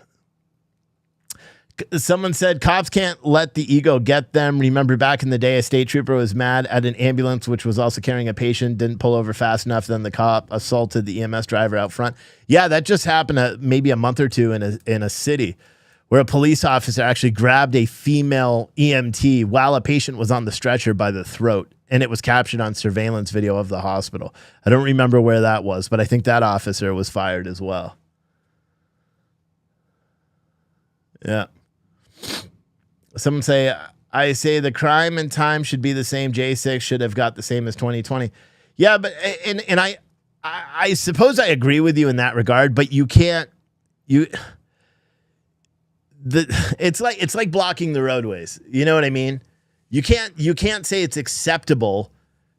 someone said cops can't let the ego get them. Remember back in the day, a state trooper was mad at an ambulance, which was also carrying a patient, didn't pull over fast enough. Then the cop assaulted the EMS driver out front. Yeah, that just happened maybe a month or two in a city where a police officer actually grabbed a female EMT while a patient was on the stretcher by the throat. And it was captured on surveillance video of the hospital. I don't remember where that was, but I think that officer was fired as well. Yeah. Someone say, I say the crime and time should be the same. J6 should have got the same as 2020. Yeah, but and I suppose I agree with you in that regard, but you can't it's like blocking the roadways. You know what I mean? You can't say it's acceptable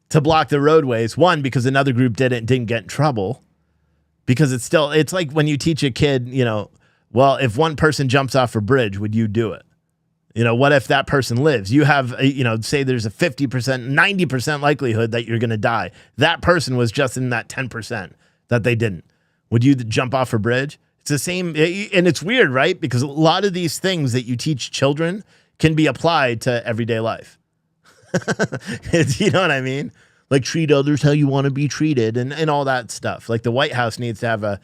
to block the roadways. One, because another group didn't get in trouble. Because it's like when you teach a kid, well, if one person jumps off a bridge, would you do it? What if that person lives? You have, say there's a 50%, 90% likelihood that you're going to die. That person was just in that 10% that they didn't. Would you jump off a bridge? It's the same. And it's weird, right? Because a lot of these things that you teach children can be applied to everyday life. You know what I mean? Like treat others how you want to be treated and all that stuff. Like the White House needs to have a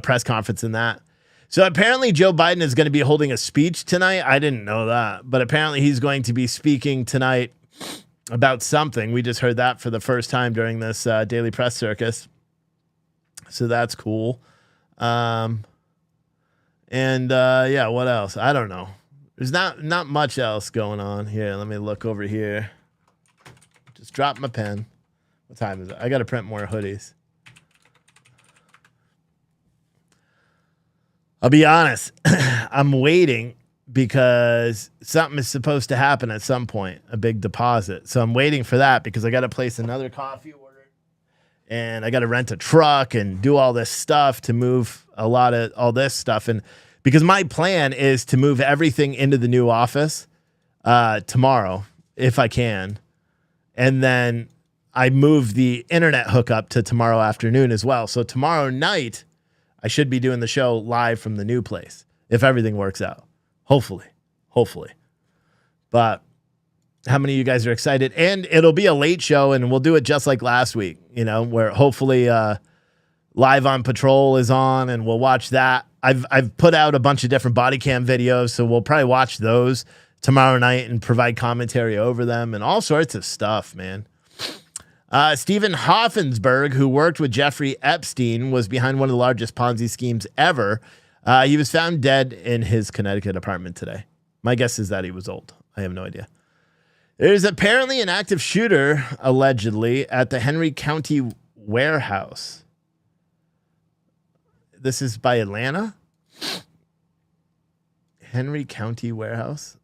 press conference in that. So apparently Joe Biden is going to be holding a speech tonight. I didn't know that, but apparently he's going to be speaking tonight about something. We just heard that for the first time during this daily press circus. So that's cool. Yeah, what else? I don't know. There's not much else going on here. Let me look over here. Just drop my pen. What time is it? I got to print more hoodies. I'll be honest, I'm waiting because something is supposed to happen at some point, a big deposit. So I'm waiting for that because I got to place another coffee order and I got to rent a truck and do all this stuff to move a lot of all this stuff. And because my plan is to move everything into the new office tomorrow, if I can. And then I move the internet hookup to tomorrow afternoon as well. So tomorrow night, I should be doing the show live from the new place if everything works out. Hopefully. But how many of you guys are excited? And it'll be a late show and we'll do it just like last week, where hopefully Live on Patrol is on and we'll watch that. I've put out a bunch of different body cam videos, so we'll probably watch those tomorrow night and provide commentary over them and all sorts of stuff, man. Stephen Hoffensberg, who worked with Jeffrey Epstein, was behind one of the largest Ponzi schemes ever. He was found dead in his Connecticut apartment today. My guess is that he was old. I have no idea. There's apparently an active shooter, allegedly, at the Henry County warehouse. This is by Atlanta? Henry County warehouse?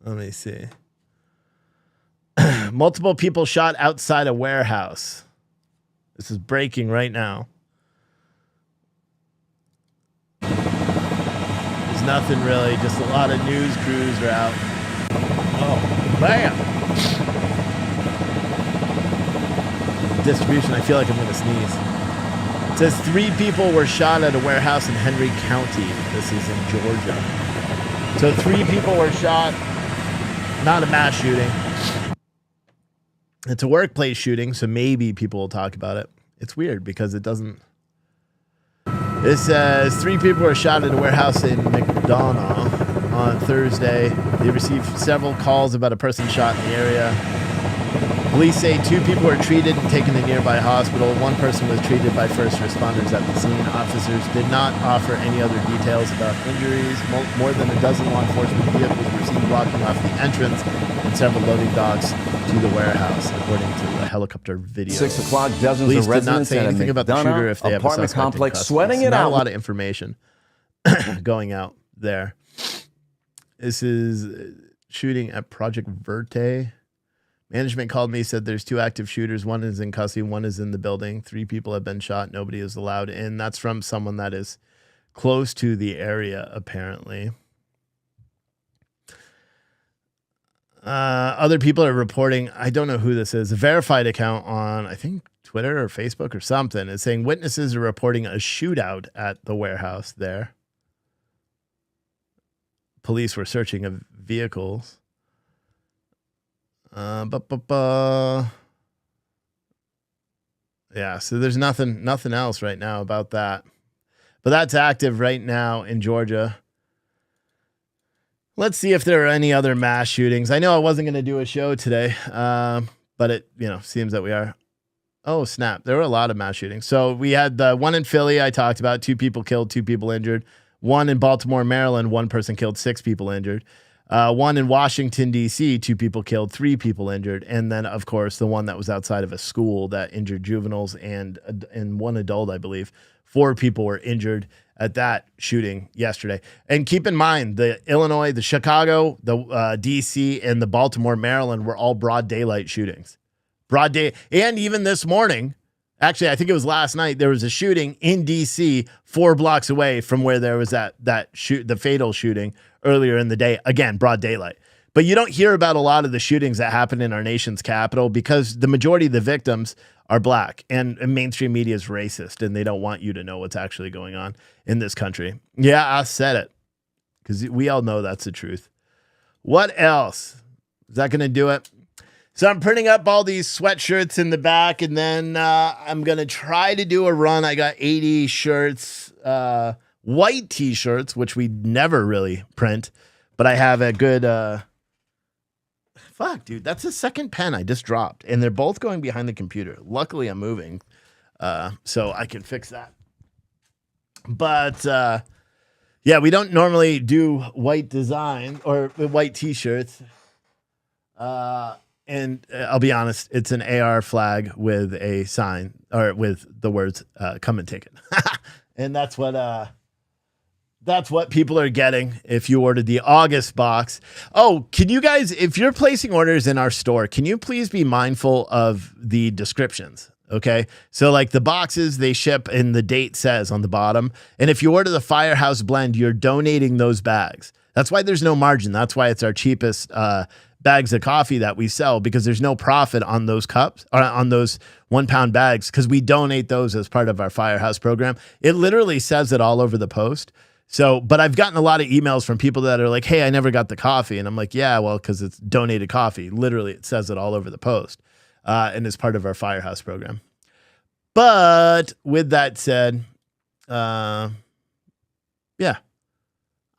Let me see. Multiple people shot outside a warehouse. This is breaking right now. There's nothing really, just a lot of news crews are out. Oh, bam! Distribution, I feel like I'm going to sneeze. It says 3 people were shot at a warehouse in Henry County. This is in Georgia. So 3 people were shot. Not a mass shooting. It's a workplace shooting, so maybe people will talk about it. It's weird because it doesn't... It says 3 people were shot at a warehouse in McDonough on Thursday. They received several calls about a person shot in the area. Police say 2 people were treated and taken to nearby hospital. 1 person was treated by first responders at the scene. Officers did not offer any other details about injuries. More than a dozen law enforcement vehicles were seen blocking off the entrance and several loading docks to the warehouse, according to the helicopter video. 6 o'clock, dozens Police of did not residents say at a anything about the shooter if they have a apartment suspect in complex custody. sweating it Not out. a lot of information going out there. This is shooting at Project Verte. Management called me, said there's 2 active shooters. 1 is in custody, 1 is in the building. 3 people have been shot. Nobody is allowed in. That's from someone that is close to the area, apparently. Other people are reporting, I don't know who this is, a verified account on, I think, Twitter or Facebook or something. It's saying witnesses are reporting a shootout at the warehouse there. Police were searching of vehicles. Yeah, so there's nothing else right now about that. But that's active right now in Georgia. Let's see if there are any other mass shootings. I know I wasn't going to do a show today, but it seems that we are. Oh, snap. There were a lot of mass shootings. So we had the one in Philly I talked about, 2 people killed, 2 people injured. One in Baltimore, Maryland, 1 person killed, 6 people injured. One in Washington, D.C., 2 people killed, 3 people injured. And then, of course, the one that was outside of a school that injured juveniles and 1 adult, I believe. 4 people were injured at that shooting yesterday. And keep in mind, the Illinois, the Chicago, the D.C., and the Baltimore, Maryland were all broad daylight shootings. Broad day. And even this morning, actually, I think it was last night, there was a shooting in D.C. 4 blocks away from where there was the fatal shooting earlier in the day. Again, broad daylight. But you don't hear about a lot of the shootings that happen in our nation's capital because the majority of the victims are black and mainstream media is racist and they don't want you to know what's actually going on in this country. Yeah, I said it because we all know that's the truth. What else? Is that going to do it? So I'm printing up all these sweatshirts in the back, and then I'm going to try to do a run. I got 80 shirts, white T-shirts, which we never really print, but I have a good... Fuck, dude, that's the second pen I just dropped, and they're both going behind the computer. Luckily, I'm moving, so I can fix that. But, yeah, we don't normally do white design or white T-shirts. And I'll be honest, it's an AR flag with a sign or with the words "come and take it," and that's what people are getting if you ordered the August box. Oh, can you guys, if you're placing orders in our store, can you please be mindful of the descriptions? Okay. So like the boxes, they ship and the date says on the bottom. And if you order the Firehouse blend, you're donating those bags. That's why there's no margin. That's why it's our cheapest bags of coffee that we sell, because there's no profit on those cups or on those 1 pound bags, because we donate those as part of our Firehouse program. It literally says it all over the post. So, but I've gotten a lot of emails from people that are like, hey, I never got the coffee. And I'm like, yeah, well, because it's donated coffee. Literally, it says it all over the post and is part of our Firehouse program. But with that said, yeah,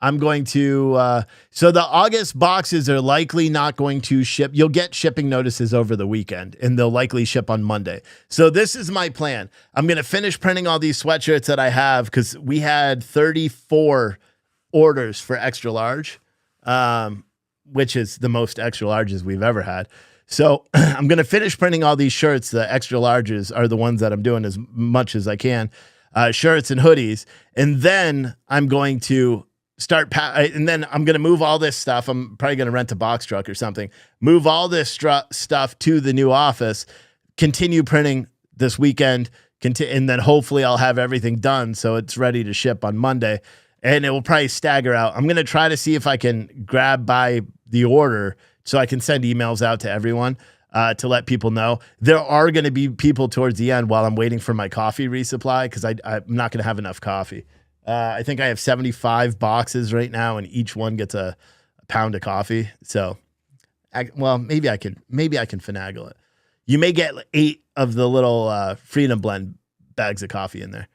I'm going to, so the August boxes are likely not going to ship. You'll get shipping notices over the weekend, and they'll likely ship on Monday. So this is my plan. I'm going to finish printing all these sweatshirts that I have, because we had 34 orders for extra large, which is the most extra larges we've ever had. So I'm going to finish printing all these shirts. The extra larges are the ones that I'm doing as much as I can, shirts and hoodies. And then I'm going to and then I'm going to move all this stuff. I'm probably going to rent a box truck or something, move all this stuff to the new office, continue printing this weekend, and then hopefully I'll have everything done so it's ready to ship on Monday, and it will probably stagger out. I'm going to try to see if I can grab by the order so I can send emails out to everyone to let people know. There are going to be people towards the end while I'm waiting for my coffee resupply, because I'm not going to have enough coffee. I think I have 75 boxes right now, and each one gets a pound of coffee. So, maybe I can finagle it. You may get 8 of the little Freedom Blend bags of coffee in there.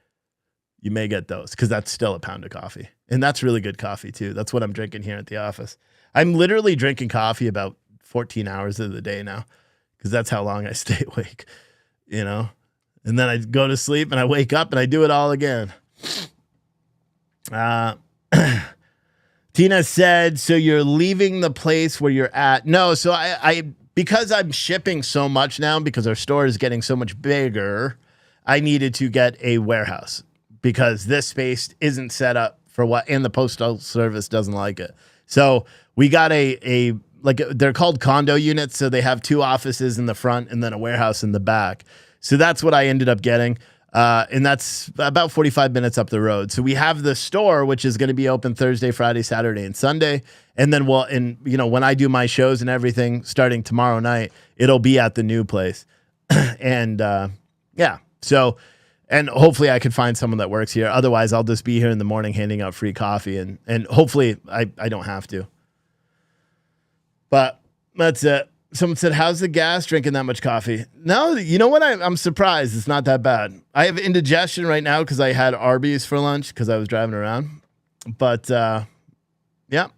You may get those, because that's still a pound of coffee, and that's really good coffee too. That's what I'm drinking here at the office. I'm literally drinking coffee about 14 hours of the day now, because that's how long I stay awake, and then I go to sleep and I wake up and I do it all again. Tina said, so you're leaving the place where you're at? No, so I because I'm shipping so much now, because our store is getting so much bigger, I needed to get a warehouse, because this space isn't set up for and the postal service doesn't like it. So we got they're called condo units. So they have 2 offices in the front and then a warehouse in the back. So that's what I ended up getting. And that's about 45 minutes up the road. So we have the store, which is going to be open Thursday, Friday, Saturday, and Sunday. And then when I do my shows and everything starting tomorrow night, it'll be at the new place. And yeah, so, and hopefully I could find someone that works here. Otherwise, I'll just be here in the morning handing out free coffee, and hopefully I don't have to. But that's it. Someone said, how's the gas drinking that much coffee? No, you know what? I'm surprised. It's not that bad. I have indigestion right now because I had Arby's for lunch because I was driving around. But, yep.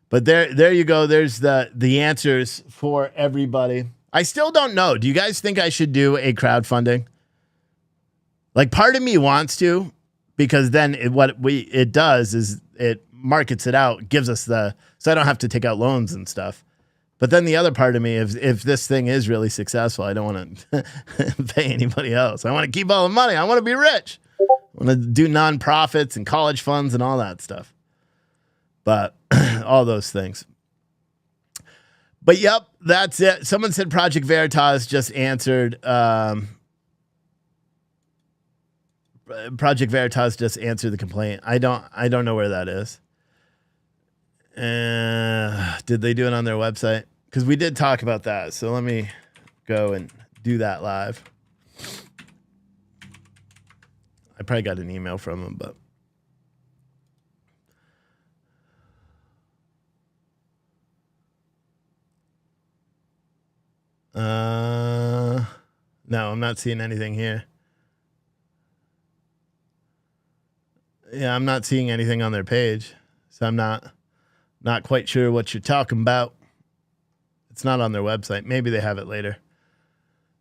But there you go. There's the answers for everybody. I still don't know. Do you guys think I should do a crowdfunding? Like, part of me wants to, because then it does is it markets it out, gives us so I don't have to take out loans and stuff. But then the other part of me, if this thing is really successful, I don't want to pay anybody else. I want to keep all the money. I want to be rich. I want to do nonprofits and college funds and all that stuff. But all those things. But yep, that's it. Someone said Project Veritas just answered. Project Veritas just answered the complaint. I don't know where that is. Did they do it on their website? Because we did talk about that. So let me go and do that live. I probably got an email from them, but. No, I'm not seeing anything here. Yeah, I'm not seeing anything on their page. So I'm not quite sure what you're talking about. It's not on their website. Maybe they have it later.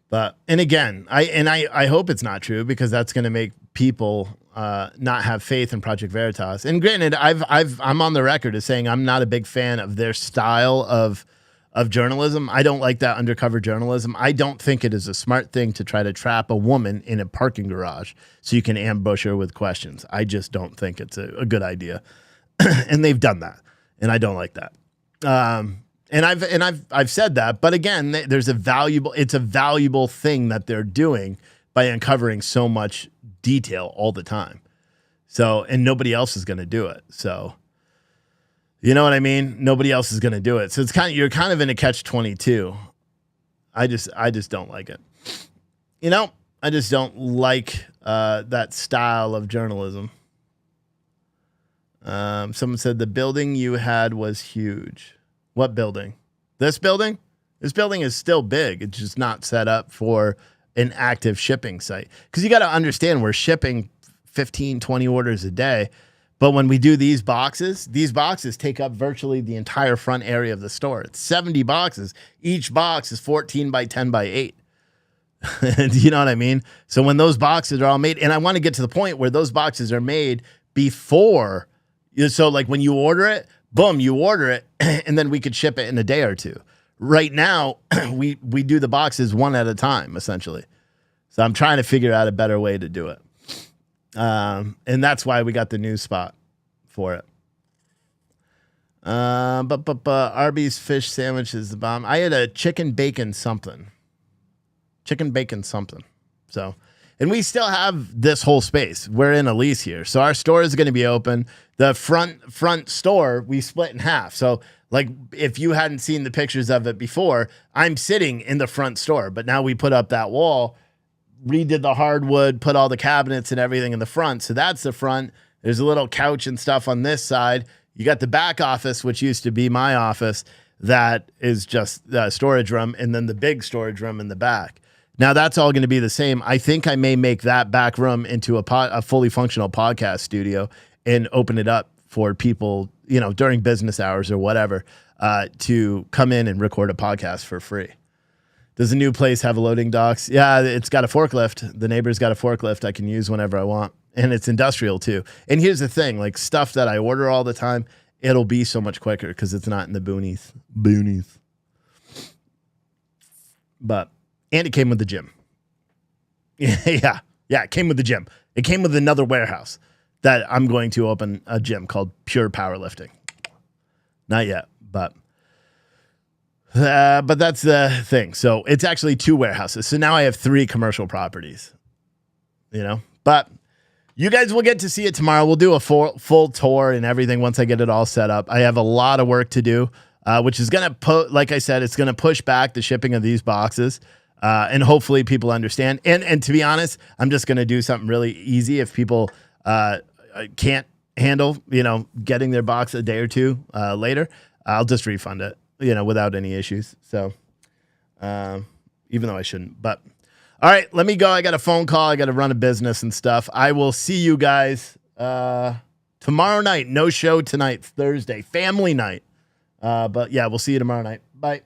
But, and again, I hope it's not true, because that's going to make people not have faith in Project Veritas. And granted, I'm on the record as saying I'm not a big fan of their style of of journalism. I don't like that undercover journalism. I don't think it is a smart thing to try to trap a woman in a parking garage so you can ambush her with questions. I just don't think it's a good idea. And they've done that, and I don't like that. And I've said that, but again, it's a valuable thing that they're doing by uncovering so much detail all the time. So, and nobody else is going to do it. So, you know what I mean? Nobody else is going to do it. So you're kind of in a catch-22. I just don't like it. You know, I just don't like that style of journalism. Someone said the building you had was huge. What building? This building? This building is still big. It's just not set up for an active shipping site. Because you got to understand, we're shipping 15, 20 orders a day. But when we do these boxes take up virtually the entire front area of the store. It's 70 boxes. Each box is 14 by 10 by 8. You know what I mean? So when those boxes are all made, and I want to get to the point where those boxes are made before, so like when you order it, boom, you order it, and then we could ship it in a day or two. Right now, we do the boxes one at a time, essentially. So I'm trying to figure out a better way to do it. And that's why we got the new spot for it. But Arby's fish sandwich is the bomb. I had a chicken bacon something. So, and we still have this whole space. We're in a lease here. So our store is going to be open. The front store, we split in half. So like if you hadn't seen the pictures of it before, I'm sitting in the front store, but now we put up that wall, redid the hardwood, put all the cabinets and everything in the front. So that's the front. There's a little couch and stuff on this side. You got the back office, which used to be my office. That is just the storage room. And then the big storage room in the back. Now that's all going to be the same. I think I may make that back room into a fully functional podcast studio and open it up for people, you know, during business hours or whatever, to come in and record a podcast for free. Does the new place have a loading docks? Yeah, it's got a forklift. The neighbor's got a forklift I can use whenever I want. And it's industrial too. And here's the thing, like stuff that I order all the time, it'll be so much quicker because it's not in the boonies. But, and it came with the gym. Yeah, it came with the gym. It came with another warehouse that I'm going to open a gym called Pure Powerlifting. Not yet, but that's the thing. So it's actually 2 warehouses. So now I have 3 commercial properties, you know, but you guys will get to see it tomorrow. We'll do a full tour and everything once I get it all set up. I have a lot of work to do, which is going to like I said, it's going to push back the shipping of these boxes. And hopefully people understand. And to be honest, I'm just going to do something really easy. If people, can't handle, you know, getting their box a day or 2 later, I'll just refund it, you know, without any issues. So, even though I shouldn't, but all right, let me go. I got a phone call. I got to run a business and stuff. I will see you guys, tomorrow night. No show tonight, Thursday, family night. But yeah, we'll see you tomorrow night. Bye.